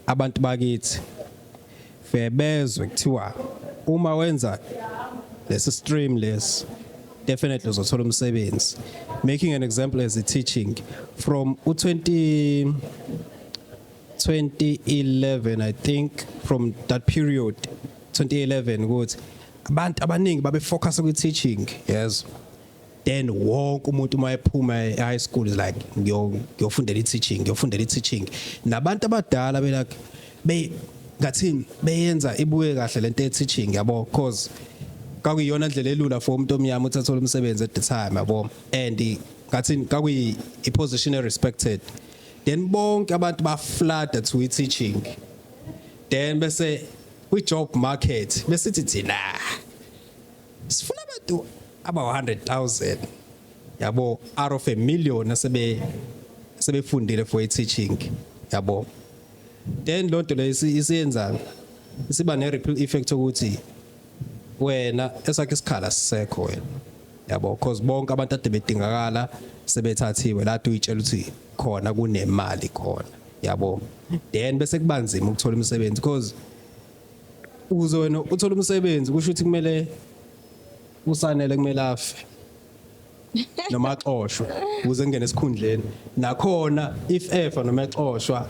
[SPEAKER 1] abantu bakithi febezwe kuthiwa uma wenza lesi stream lesi definitely uzothola umsebenzi. Making an example as a teaching from 2011, I think, from that period 2011 ukuthi abantu abaningi babe focus on teaching, yes. Then wonke umuntu mayephuma e-high school is like ngiyofundela teaching nabantu abadala be like ngathini beyenza ibuye kahle lento e-teaching yabo, cause kakuyiyona ndlela elula for umuntu omnyama ukuthi athole umsebenzi at the time yabo, and ngathini kakuyi position respected. Then bonke abantu baflada to teaching, then bese kwi-job market besithi thina sifuna abantu aba 100,000 yabo out of a million sebefundile for teaching yabo. Then lonto le isiyenza isiba ne ripple effect ukuthi wena esakhe isikhala sisekho wena yabo, because bonke abantu ade bedingakala sebethathiwe lathi uyitshela ukuthi khona kunemali khona yabo. Then bese kubanzima ukuthola umsebenzi because uzo wena uthola umsebenzi kusho ukuthi kumele usanele kumele afe noma axoshwe uze ngene esikhundleni nakhona if ever noma axoshwa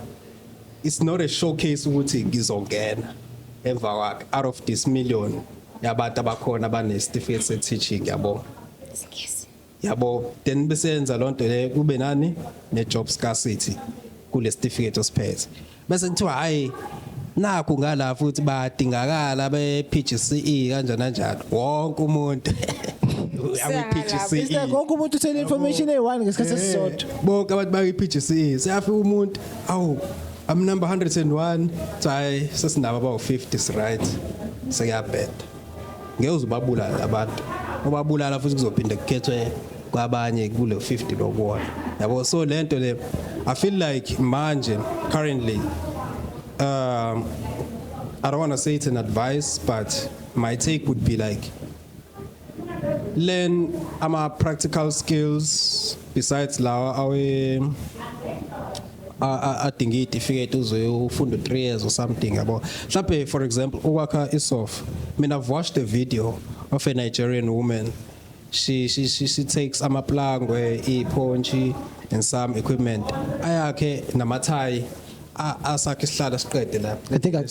[SPEAKER 1] it's not a showcase ukuthi ngizongena emva kwakhe out of this million yabantu abakhona bane certificate se teaching yabo. Yabo, then besenza lonto le kube nani ne job scarcity kule certificate osiphethe bese kuthiwa hayi nakho ngala futhi badingakala be PGCE kanjani wonke umuntu
[SPEAKER 2] Is there wonke umuntu uthela information e1 ngesikhathi esisodwa
[SPEAKER 1] bonke abantu ba PGCE seyafika umuntu awu I'm number 101 try sesinabo about 50 right sekuyabheda ngeke uzubabulala abantu obabulala futhi kuzophinde kukhethwe kwabanye kule 50 lokuwona yabo. So lento le I feel like manje currently I don't want to say it's an advice, but my take would be like learn practical skills besides lawa I think it ufunda 3 years or something about mhlawumbe for example ukwakha isof. I mean, I've watched a video of a Nigerian woman. She takes amaplangwe, iphonchi and some equipment ayakhe namathai asakhe isihlala siqede la.
[SPEAKER 2] I think I've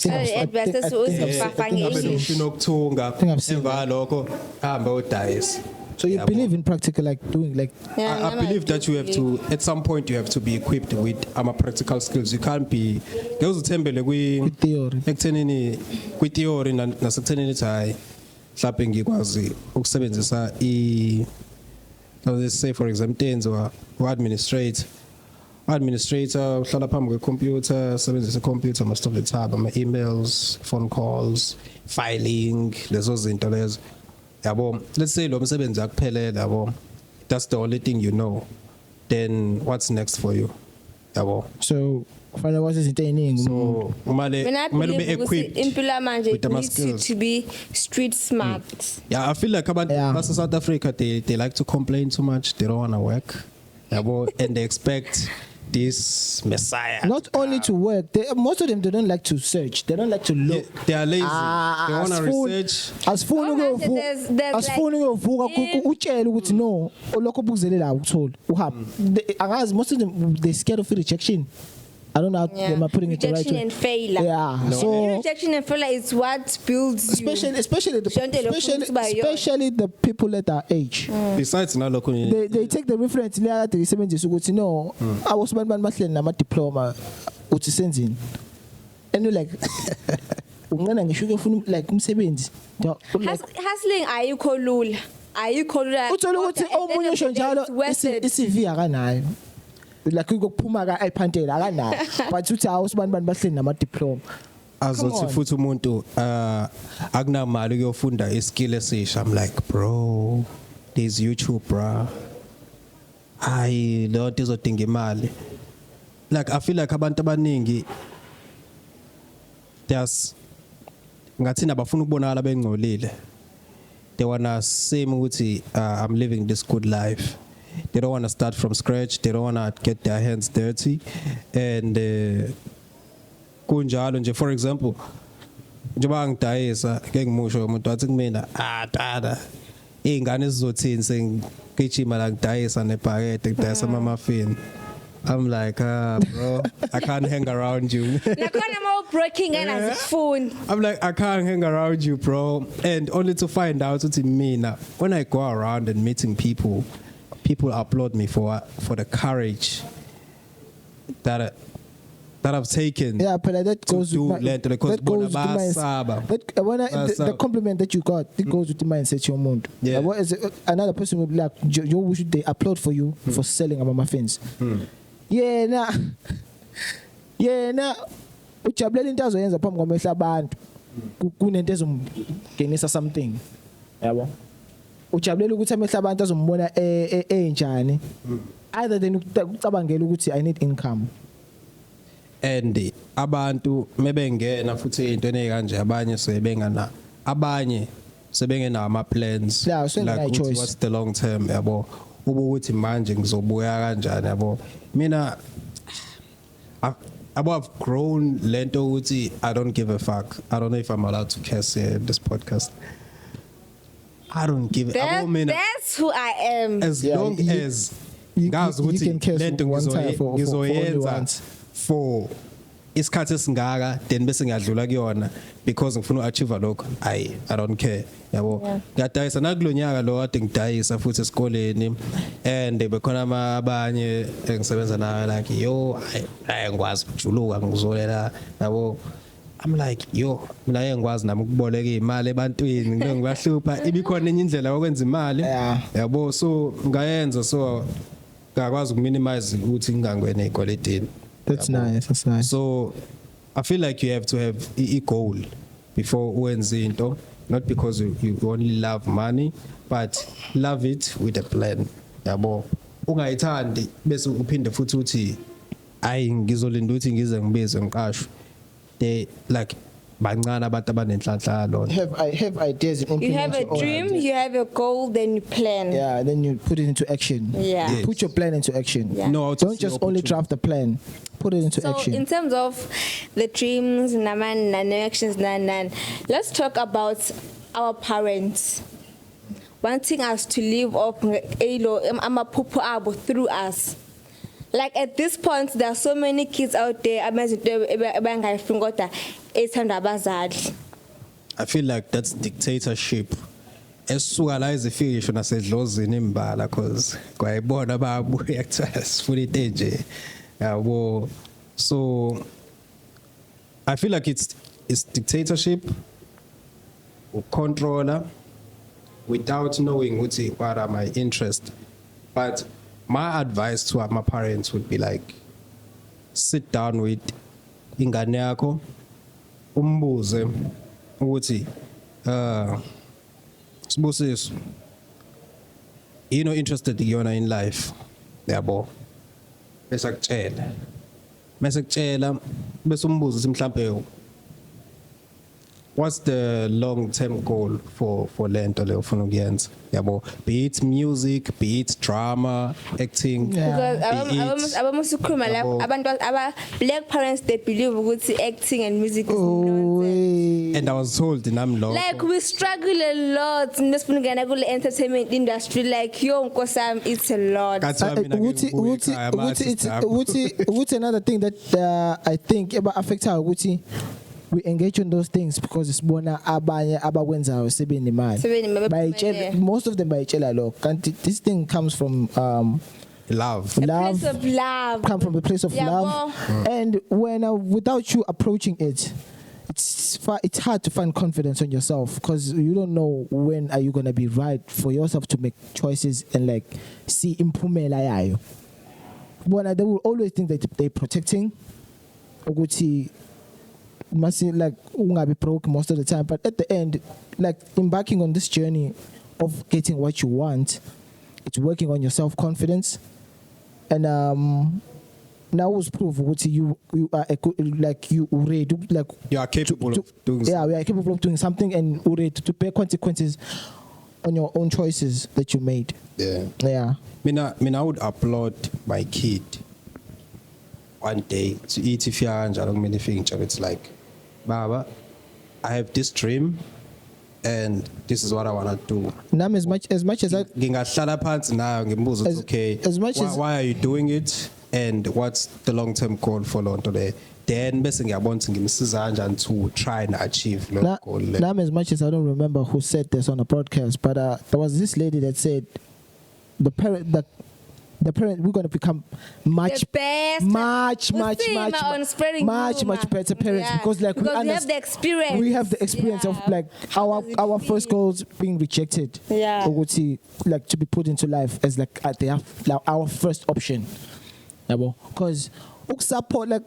[SPEAKER 1] nokuthunga emva lokho hamba udayisa.
[SPEAKER 2] So you believe in practical, like doing like
[SPEAKER 1] I believe that you have to at some point you have to be equipped with practical skills. You can't be ngezithembele
[SPEAKER 2] theory
[SPEAKER 1] ekuthenini kwi theory nasekuthenini ukuthi hayi mhlawumbe ngikwazi ukusebenzisa let's say for example tenzo administrator uhlala phambi kwecomputer sebenzisa computer most of the time ama emails, phone calls, filing, lezo zinto lezo yabo. Let's say lo msebenzi akuphelele yabo, that's the only thing you know, then what's next for you yabo.
[SPEAKER 2] So kufanele wazi izinto eziningi.
[SPEAKER 1] So kumele ube equipped
[SPEAKER 3] impilo manje
[SPEAKER 1] with the
[SPEAKER 3] needs
[SPEAKER 1] skills
[SPEAKER 3] to be street smart.
[SPEAKER 1] Yeah, I feel like about South Africa they like to complain too much, they don't want to work yabo, and they expect this messiah
[SPEAKER 2] not only to work, most of them they don't like to search, they don't like to look.
[SPEAKER 1] They are lazy. They want to research.
[SPEAKER 2] Asifuni uvuka utshela ukuthi no lokho bukuzele la ukuthola uhamba. Angazi most of them they scared of rejection. I don't know how they are putting it right.
[SPEAKER 3] Rejection and failure.
[SPEAKER 2] Yeah.
[SPEAKER 3] No. So rejection and failure is what builds you.
[SPEAKER 2] Especially the people at our age.
[SPEAKER 1] Besides now, look,
[SPEAKER 2] they take the reference. They are the ukuthi no. I was man mahleli nama diploma uthi senzini. And you like ungana ngisho ufuna like umsebenzi.
[SPEAKER 3] Hustling ayikho lula. Ayikho lula.
[SPEAKER 2] Uthola ukuthi omunye usho njalo iCV akanayo. Like ukuphuma ka iphantela akanayo but uthi awusibani bahleli nama diploma
[SPEAKER 1] azothi futhi umuntu akunamali ukuyofunda iskill esisha. I'm like bro, there's YouTube bro, hayi lo nto izodinga imali. Like I feel like abantu abaningi there's ngathi nabafuna ukubonakala bengcolile, they wanna seem ukuthi I'm living this good life. They don't want to start from scratch. They don't want to get their hands dirty. And kunjalo nje, for example, njengoba ngidayisa ngeke ngimusho umuntu wathi kumina tata ingane sizothini sengigijima la ngidayisa nebhakede ngidayisa ama-muffin. I'm like, bro, I can't hang around you.
[SPEAKER 3] Nakhona breaking and as phone.
[SPEAKER 1] I'm like, I can't hang around you, bro. And only to find out it's me now. When I go around and meeting people applaud me for the courage that I've taken.
[SPEAKER 2] Yeah, but that goes
[SPEAKER 1] do
[SPEAKER 2] with
[SPEAKER 1] lento
[SPEAKER 2] that
[SPEAKER 1] because
[SPEAKER 2] goes with the mindset. The compliment that you got, it goes with the mindset your mood.
[SPEAKER 1] Yeah.
[SPEAKER 2] What is it? Another person will be like, "You should they applaud for you for selling our muffins." Yeah, nah. Ujabulela into azoyenza phambi kwamehla abantu. Kunento ezomgenisa something. Yabo. Ujabulela ukuthi amehla abantu azombona enjani. Either than ucabangela ukuthi I need income.
[SPEAKER 1] And abantu mebengena futhi into ekanje abanye sebengena ama plans
[SPEAKER 2] Yeah, so
[SPEAKER 1] like
[SPEAKER 2] choice.
[SPEAKER 1] what's the long term yabo ukuthi manje ngizobuya kanjani yabo mina I've grown lento ukuthi I don't give a fuck. I don't know if I'm allowed to curse here in this podcast. I don't give
[SPEAKER 3] That's who I am.
[SPEAKER 1] as
[SPEAKER 2] Yeah,
[SPEAKER 1] long as
[SPEAKER 2] you
[SPEAKER 1] ngazi
[SPEAKER 2] can
[SPEAKER 1] ukuthi
[SPEAKER 2] curse
[SPEAKER 1] lento
[SPEAKER 2] one time for only
[SPEAKER 1] ngizoyenza
[SPEAKER 2] once.
[SPEAKER 1] for isikhathi esingaka then bese ngiyadlula kuyona because ngifuna uachieve lokho I don't care yabo ngiyadayisa nakulonyaka lo kade ngidayisa futhi esikoleni and bekhona abanye engisebenza nayo like yo ngikwazi ukujuluka ngizolela yabo I'm like yo mina ngikwazi nami ukuboleka imali ebantwini ngibahlupha ibikhona enye indlela yokwenza imali yabo so ngayenza so ngakwazi ukuminimize ukuthi ngingangwena ezikweletini.
[SPEAKER 2] That's nice. That's nice.
[SPEAKER 1] So I feel like you have to have a goal before uwenze into, not because you only love money, but love it with a plan. Yabo. Ungayithandi bese uphinde futhi uthi ayi ngizolinda ukuthi ngize ngibize ngiqashwe. They like bancane abantu abanenhlanhlalo.
[SPEAKER 2] Have ideas and
[SPEAKER 3] You have a dream, you have a goal, then you plan.
[SPEAKER 2] Yeah, then you put it into action.
[SPEAKER 3] Yeah.
[SPEAKER 1] Yes.
[SPEAKER 2] Put your plan into action.
[SPEAKER 3] Yeah.
[SPEAKER 1] No,
[SPEAKER 2] Don't just only draft the plan. Put it into
[SPEAKER 3] So
[SPEAKER 2] action.
[SPEAKER 3] in terms of the dreams, naman, actions, let's talk about our parents wanting us to live up amaphupho abo through us. Like at this point, there are so many kids out there.
[SPEAKER 1] I feel like that's dictatorship. Esuka la izifisho nasedlozini imbala cause kwayibona babuya kuthiwa sifuna into enje. Yabo. So I feel like it's dictatorship or controller without knowing what are my interests. But my advice to my parents would be like, sit down with ingane yakho umbuze ukuthi Sibusiso, interested in life yabo bese akutshela bese umbuza ukuthi mhlambe what's the long term goal for lento le ufuna ukuyenza yabo, be it music, be it drama, acting.
[SPEAKER 3] Because abamasukhuluma la abantu black parents they believe ukuthi acting and music is nonsense.
[SPEAKER 1] And I was told nami lo
[SPEAKER 3] Like we struggle a lot nesifuna ngena kule entertainment industry like yo nkosami it's a lot.
[SPEAKER 2] Ukuthi another thing that I think affect how ukuthi we engage on those things because it's bona abanye abakwenzayo sebenemali. Most of them bayitshela lo. This thing comes from
[SPEAKER 1] love.
[SPEAKER 3] Place of love.
[SPEAKER 2] Come from a place of love. And when without you approaching it, it's hard to find confidence on yourself because you don't know when are you gonna be right for yourself to make choices and like see impumela yayo. But they will always think that they're protecting. Ukuthi must like ungabi broke most of the time, but at the end, like embarking on this journey of getting what you want, it's working on your self-confidence, and now was proof what you are like you ready like
[SPEAKER 1] You are capable of doing
[SPEAKER 2] we are capable of doing something and ready to bear consequences on your own choices that you made.
[SPEAKER 1] Yeah. Mina I would applaud my kid one day to eat if it's like, Baba, I have this dream and this is what I want to do.
[SPEAKER 2] Nam, as much as I
[SPEAKER 1] Ngingahlala phansi nayo ngimbuza
[SPEAKER 2] As-
[SPEAKER 1] okay,
[SPEAKER 2] as much as-
[SPEAKER 1] why are you doing it and what's the long-term goal for lonto le? Then bese ngiyabona ukuthi ngimsiza kanjani to try and achieve lo goal le.
[SPEAKER 2] Nam, as much as I don't remember who said this on the broadcast, but there was this lady that said the parent we're going to become much
[SPEAKER 3] The best.
[SPEAKER 2] much
[SPEAKER 3] Usima on spreading rumor.
[SPEAKER 2] much better parents
[SPEAKER 3] Yeah.
[SPEAKER 2] because like
[SPEAKER 3] Because we have
[SPEAKER 2] underst-
[SPEAKER 3] the experience.
[SPEAKER 2] we have the experience of
[SPEAKER 3] Yeah.
[SPEAKER 2] like
[SPEAKER 3] How does it
[SPEAKER 2] our first
[SPEAKER 3] feel?
[SPEAKER 2] goals being rejected
[SPEAKER 3] Yeah.
[SPEAKER 2] ukuthi like to be put into life as like our first option because support like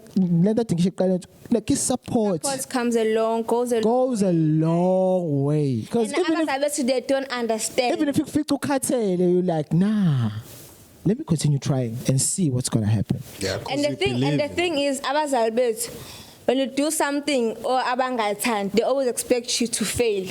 [SPEAKER 2] like his support
[SPEAKER 3] Support comes along, goes along.
[SPEAKER 2] goes a long way because
[SPEAKER 3] And others they don't understand.
[SPEAKER 2] even if you feel too ukhathele, you're like, nah, let me continue trying and see what's gonna happen.
[SPEAKER 1] Yeah, 'cause
[SPEAKER 3] And the
[SPEAKER 1] you
[SPEAKER 3] thing,
[SPEAKER 1] believe in it.
[SPEAKER 3] is, abazali bethu, when you do something or abangathandi, they always expect you to fail.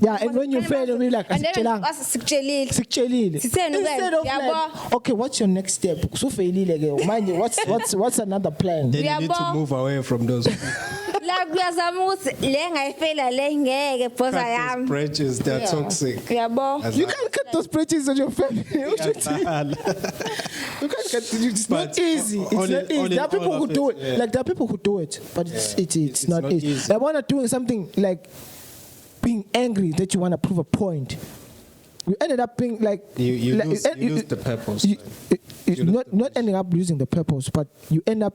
[SPEAKER 2] Yeah, and when you fail, you'll be like,
[SPEAKER 3] and then
[SPEAKER 2] "Asikutshelanga."
[SPEAKER 3] us sikutshelile.
[SPEAKER 2] Sikutshelile.
[SPEAKER 3] Sitheni
[SPEAKER 2] Instead
[SPEAKER 3] wena?
[SPEAKER 2] of like,
[SPEAKER 3] Yabo.
[SPEAKER 2] okay, what's your next step? Usufeyilile ke, manje, what's another plan?
[SPEAKER 1] Then you need to
[SPEAKER 3] Yabo.
[SPEAKER 1] move away from those
[SPEAKER 3] La kuyazama ukuthi le ngayifela le ngeke bhoza
[SPEAKER 1] cut those
[SPEAKER 3] yami.
[SPEAKER 1] bridges, they're toxic.
[SPEAKER 3] Yabo.
[SPEAKER 2] You can't cut those bridges on your family. You can't cut. It's
[SPEAKER 1] But
[SPEAKER 2] not easy. It's
[SPEAKER 1] all in-
[SPEAKER 2] not easy.
[SPEAKER 1] all in
[SPEAKER 2] There are people
[SPEAKER 1] all
[SPEAKER 2] who
[SPEAKER 1] of
[SPEAKER 2] do
[SPEAKER 1] it,
[SPEAKER 2] it.
[SPEAKER 1] yeah.
[SPEAKER 2] Like there are people who do it, but it's not easy.
[SPEAKER 1] easy.
[SPEAKER 2] They want to doing something like being angry that you want to prove a point. You ended up being like
[SPEAKER 1] You
[SPEAKER 2] like,
[SPEAKER 1] lose the purpose.
[SPEAKER 2] you-
[SPEAKER 1] You lose
[SPEAKER 2] not
[SPEAKER 1] the
[SPEAKER 2] not ending up losing the purpose, but you end up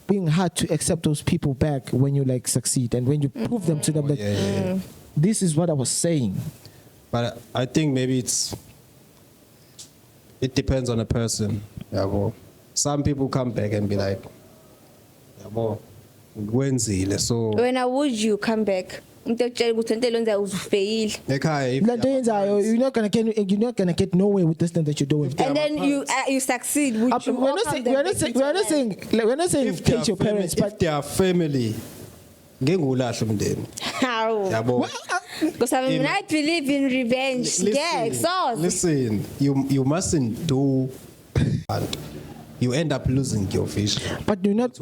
[SPEAKER 2] being hard to accept those people back when you like succeed and when you prove them to them that
[SPEAKER 1] yeah.
[SPEAKER 2] this is what I was saying.
[SPEAKER 1] But I think maybe it depends on the person. Yeah, well, some people come back and be like, yeah, well, kwenzile. So
[SPEAKER 3] When would you come back? Into ekutshela ukuthi into lenza uzufeyile.
[SPEAKER 1] ekhaya, if
[SPEAKER 2] Like you're not gonna get nowhere with this thing that you're doing.
[SPEAKER 3] And then you succeed. Would you
[SPEAKER 2] We're not
[SPEAKER 3] welcome
[SPEAKER 2] saying
[SPEAKER 3] them
[SPEAKER 2] we're not
[SPEAKER 3] back
[SPEAKER 2] saying
[SPEAKER 3] into
[SPEAKER 2] we're not
[SPEAKER 3] life?
[SPEAKER 2] saying like, we're not saying
[SPEAKER 1] if they
[SPEAKER 2] hate your parents,
[SPEAKER 1] if
[SPEAKER 2] but
[SPEAKER 1] they are family, ngeke ulahle umndeni.
[SPEAKER 3] How?
[SPEAKER 1] Yabo.
[SPEAKER 3] Because I mean, I believe in revenge. Yeah, so
[SPEAKER 1] Listen, you mustn't do and you end up losing your vision.
[SPEAKER 2] but you're not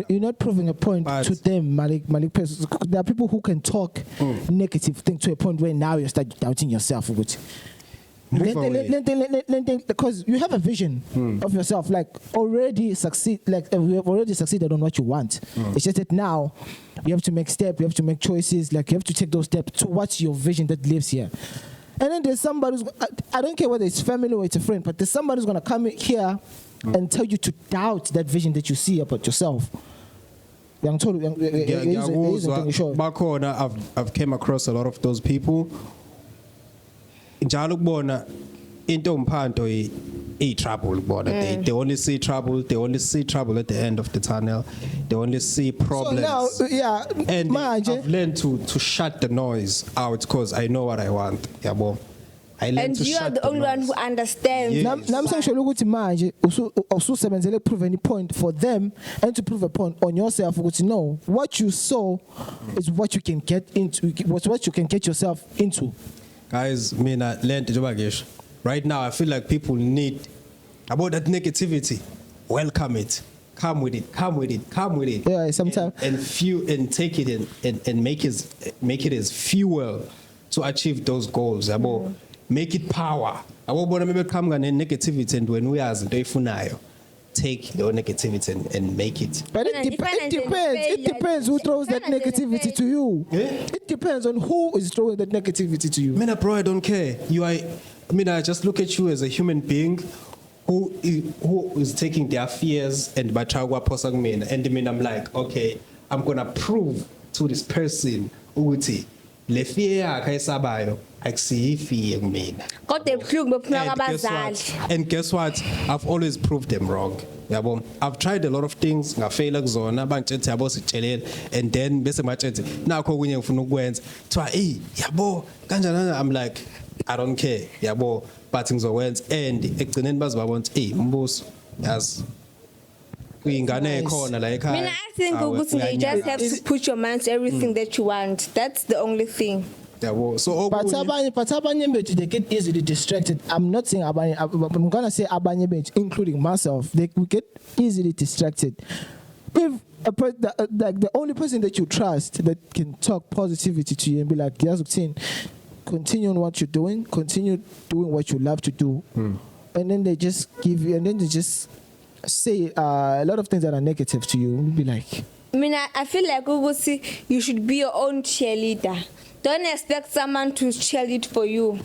[SPEAKER 2] you're not proving a point
[SPEAKER 1] But-
[SPEAKER 2] to them, Malik. There are people who can talk negative thing to a point where now you start doubting yourself.
[SPEAKER 1] Move away.
[SPEAKER 2] Because you have a vision of yourself, like already succeed, like you have already succeeded on what you want. It's just that now you have to make steps, you have to make choices, like you have to take those steps towards your vision that lives here. And then there's somebody who's, I don't care whether it's family or it's a friend, but there's somebody who's gonna come here and tell you to doubt that vision that you see about yourself.
[SPEAKER 1] Ngiyakuzwa, bakhona, I've came across a lot of those people. Njalo kubona into umphanto trouble kubona. They only see trouble, they only see trouble at the end of the tunnel. They only see problems.
[SPEAKER 2] So now, yeah,
[SPEAKER 1] And
[SPEAKER 2] manje,
[SPEAKER 1] I've learned to shut the noise out because I know what I want. Yabo. I learned
[SPEAKER 3] and
[SPEAKER 1] to
[SPEAKER 3] you are
[SPEAKER 1] shut
[SPEAKER 3] the only one
[SPEAKER 1] noise.
[SPEAKER 3] who understands.
[SPEAKER 1] Yes.
[SPEAKER 2] Nam sengisho ukuthi manje ususebenzele prove any point for them and to prove a point on yourself ukuthi no, what you saw is what you can get into, what you can get yourself into.
[SPEAKER 1] Guys, mina learned njengoba ngisho. Right now I feel like people need about that negativity. Welcome it. Come with it. Come with it. Come with it.
[SPEAKER 2] Yeah, sometimes-
[SPEAKER 1] and take it and make it as fuel to achieve those goals. Yabo. Make it power. Abo bona maybe come ngane negativity and when we as into ifunayo, take your negativity and make it.
[SPEAKER 2] But
[SPEAKER 3] It depends
[SPEAKER 2] it depends who throws that negativity to you.
[SPEAKER 1] Yeah.
[SPEAKER 2] It depends on who is throwing that negativity to you.
[SPEAKER 1] Mina bro, I don't care. I just look at you as a human being who is taking their fears and batagwa posang mina. And then I'm like, okay, I'm gonna prove to this person ukuthi le fear yakhe esabayo akusiyi fear kumina.
[SPEAKER 3] Kodwa ebuhlungu bephuma
[SPEAKER 1] And guess
[SPEAKER 3] kwabazali.
[SPEAKER 1] what? And guess what? I've always proved them wrong. Yabo. I've tried a lot of things, ngafela kuzona, bangitshela yabo sitshelele and then bese matshela nakho kunye ngifuna ukwenza. Kuthiwa, "Hey, yabo, kanjani?" I'm like, I don't care. Yabo, but ngizokwenza and ekugcineni bazobabona ukuthi, "Hey, mbuso, yazi kuyingane ekhona la ekhaya."
[SPEAKER 3] Mina, I think ukuthi you just have to put your mind to everything that you want. That's the only thing.
[SPEAKER 1] Yabo. So
[SPEAKER 2] But abanye bethu, they get easily distracted. I'm not saying abanye, I'm gonna say abanye bethu, including myself. We get easily distracted. like the only person that you trust that can talk positivity to you and be like, continue on what you're doing, continue doing what you love to do, and then they just give you, and then they just say a lot of things that are negative to you. You'll be like,
[SPEAKER 3] I feel like you should be your own cheerleader. Don't expect someone to cheerlead for you,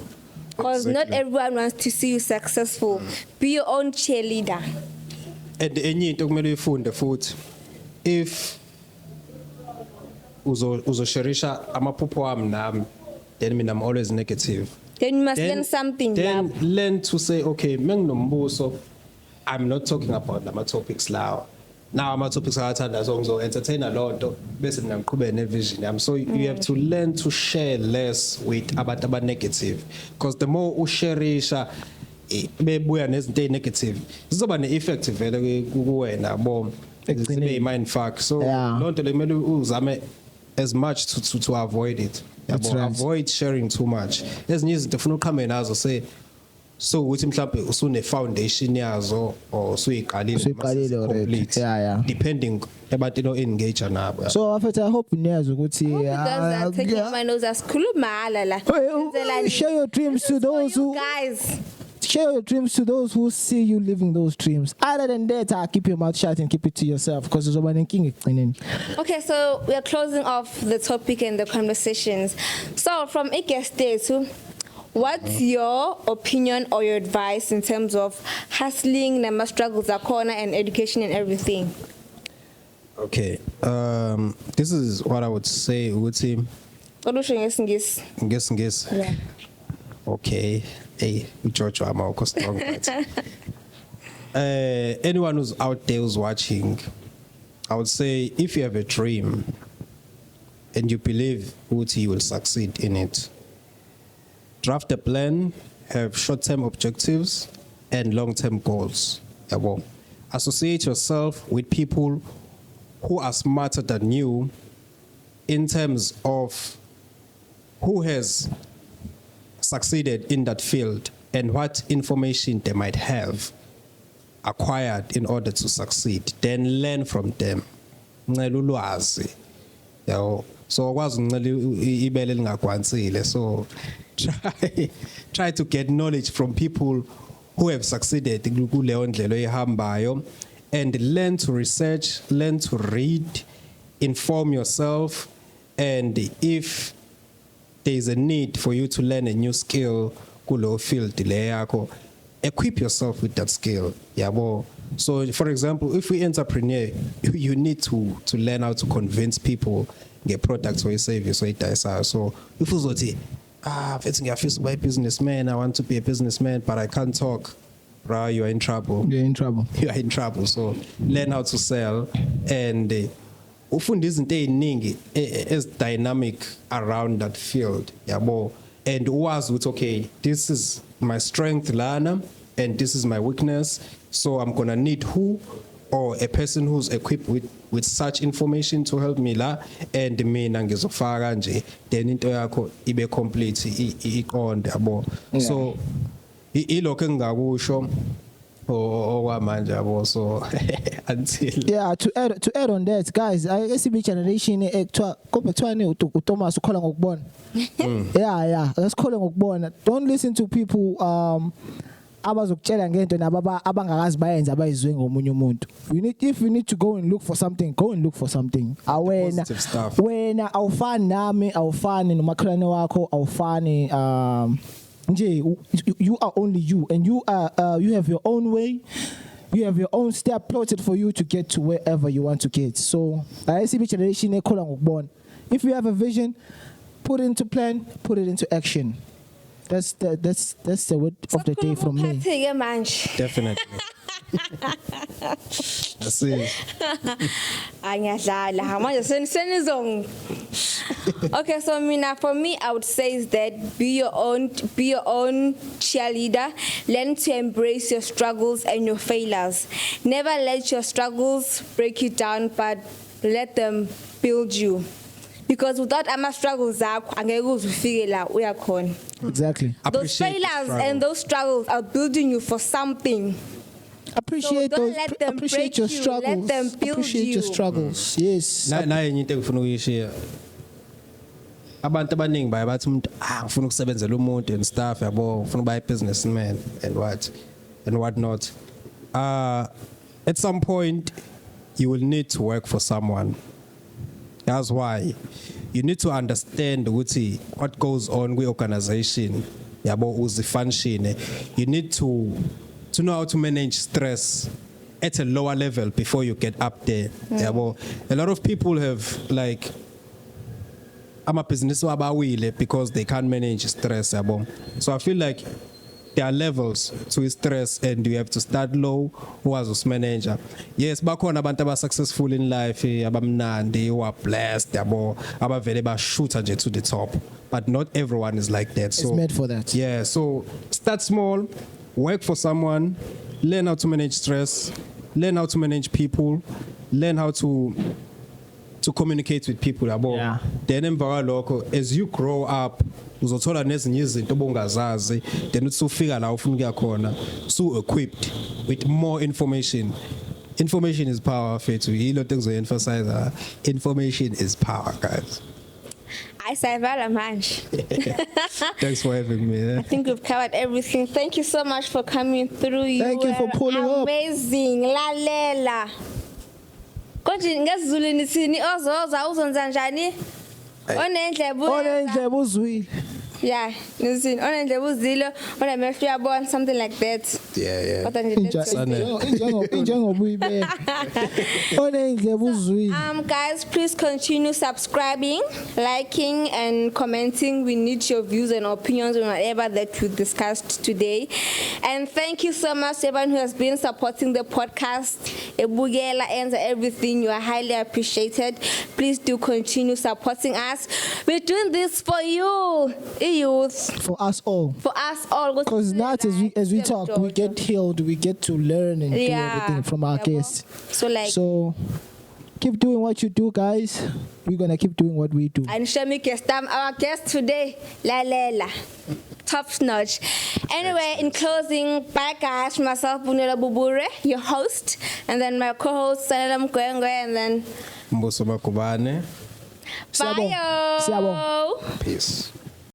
[SPEAKER 3] because not everyone wants to see you successful. Be your own cheerleader.
[SPEAKER 1] And enye into kumele uyifunde futhi, if uzosharisha amaphupho wami nami, then mina I'm always negative.
[SPEAKER 3] Then you must learn something.
[SPEAKER 1] Then learn to say, okay, menginombuso, I'm not talking about lama topics lawa. Now ama topics athanda so entertain a lot bese ngiqhubeka nevision yami. So you have to learn to share less with abantu aba negative, because the more usharisha bebuya nezinto negative zizoba ne-effect vele kuwena bo zibe mind fuck. So lonto le kumele uzame as much to avoid it.
[SPEAKER 2] That's right.
[SPEAKER 1] Avoid sharing too much. Ezinye izinto ufuna uqhame nazo say so ukuthi mhlawumbe usune foundation yazo or usuyiqalile
[SPEAKER 2] already.
[SPEAKER 1] Depending ebantwini o-engage nabo.
[SPEAKER 2] So after I hope niyazi ukuthi
[SPEAKER 3] my nose as la.
[SPEAKER 2] Share your dreams to those who
[SPEAKER 3] guys.
[SPEAKER 2] Share your dreams to those who see you living those dreams. Other than that, keep your mouth shut and keep it to yourself, because there's one king.
[SPEAKER 3] Okay, so we are closing off the topic and the conversations. So from Days, what's your opinion or your advice in terms of hustling, number struggles, corner, and education and everything?
[SPEAKER 1] Okay, this is what I would say. Guess.
[SPEAKER 3] Yeah.
[SPEAKER 1] Okay. Hey, George, I'm all strong. Anyone who's out there who's watching, I would say if you have a dream and you believe you will succeed in it, draft a plan, have short-term objectives and long-term goals. Associate yourself with people who are smarter than you in terms of who has succeeded in that field and what information they might have acquired in order to succeed. Then learn from them. So try to get knowledge from people who have succeeded and learn to research, learn to read, inform yourself, and if there is a need for you to learn a new skill, field, equip yourself with that skill. So, for example, if we entrepreneur, you need to learn how to convince people get products or service or it. So, if you say, I feel to be a businessman, I want to be a businessman, but I can't talk, bro, you are in trouble.
[SPEAKER 2] You're in trouble.
[SPEAKER 1] You are in trouble. So, learn how to sell and. Often isn't is dynamic around that field, and was with okay, this is my strength, Lana, and this is my weakness. So I'm gonna need who or a person who's equipped with such information to help me la, and me nangizofaka nje, then into yakho ibe complete iqonde yabo. So ilokho engakusho. So until
[SPEAKER 2] to add on that, guys, I guess the generation Thomas calling ukubona. Let's call ukubona. Don't listen to people abazokutshela ngento abangakazi bayenza abayizwe ngomunye umuntu. If you need to go and look for something, go and look for something. Wena awufani nami, awufani nomakhelwane wakho, awufani you are only you, and you have your own way, you have your own step plotted for you to get to wherever you want to get. So if you have a vision, put it into plan, put it into action. That's the word of the day from me.
[SPEAKER 1] Definitely. That's it.
[SPEAKER 3] Okay, so for me, I would say is that be your own cheerleader. Learn to embrace your struggles and your failures. Never let your struggles break you down, but let them build you. Because without our struggles,
[SPEAKER 2] exactly.
[SPEAKER 3] Those failures and those struggles are building you for something.
[SPEAKER 2] Appreciate
[SPEAKER 3] don't
[SPEAKER 2] those.
[SPEAKER 3] let them
[SPEAKER 2] Appreciate
[SPEAKER 3] break
[SPEAKER 2] your
[SPEAKER 3] you,
[SPEAKER 2] struggles.
[SPEAKER 3] let them build
[SPEAKER 2] Appreciate
[SPEAKER 3] you.
[SPEAKER 2] your struggles. Yes.
[SPEAKER 1] naye enye into engifuna ukuyishiya abantu abaningi baye bathi umuntu ngifuna ukusebenzela umuntu and stuff yabo ngifuna ukuba businessman and what not at some point you will need to work for someone. That's why you need to understand ukuthi what goes on with organization yabo uzifunction. You need to know how to manage stress at a lower level before you get up there. Yabo a lot of people have like amabhizinisi wabawile because they can't manage stress yabo. So I feel like there are levels to stress and you have to start low wazi usimanage. Yes, bakhona abantu aba successful in life abamnandi who are blessed yabo abavele bashoota nje to the top, but not everyone is like that. So
[SPEAKER 2] It's made for that.
[SPEAKER 1] yeah, so start small, work for someone, learn how to manage stress, learn how to manage people, learn how to communicate with people yabo.
[SPEAKER 2] Yeah.
[SPEAKER 1] Then emva kwalokho as you grow up uzothola nezinye izinto obungazazi, then usufika la ufuna ukuya khona so equipped with more information. Information is power, fethu yilo into engizoemphasize. Information is power, guys.
[SPEAKER 3] I say very much.
[SPEAKER 1] Thanks for having me.
[SPEAKER 3] I think we've covered everything. Thank you so much for coming through.
[SPEAKER 2] Thank you for pulling up.
[SPEAKER 3] Amazing. Lalela. Konje ngesiZulu nisini ozoza uzonza njani?
[SPEAKER 2] Onendlebe uzwile.
[SPEAKER 3] Yeah, nisini onendlebe uzilo, onemehlo uyabona, something like that.
[SPEAKER 1] Yeah.
[SPEAKER 3] Kodwa nje let's go.
[SPEAKER 2] Injengobuyibeka. Onendlebe uzwile.
[SPEAKER 3] Guys, please continue subscribing, liking, and commenting. We need your views and opinions on whatever that we discussed today. And thank you so much to everyone who has been supporting the podcast. Ebugela and everything. You are highly appreciated. Please do continue supporting us. We're doing this for you, youth.
[SPEAKER 2] For us all.
[SPEAKER 3] For us all.
[SPEAKER 2] Because not as we talk, we get healed, we get to learn and do everything from our guests. So keep doing what you do, guys. We're gonna keep doing what we do.
[SPEAKER 3] And Shami Kestam, our guest today, Lalela. Top notch. Anyway, in closing, bye guys. Myself, Bunela Bubure, your host, and then my co-host, Salam Kwengwe, and then
[SPEAKER 1] Mbuso Makubane.
[SPEAKER 3] bye.
[SPEAKER 2] Siyabonga.
[SPEAKER 1] Peace.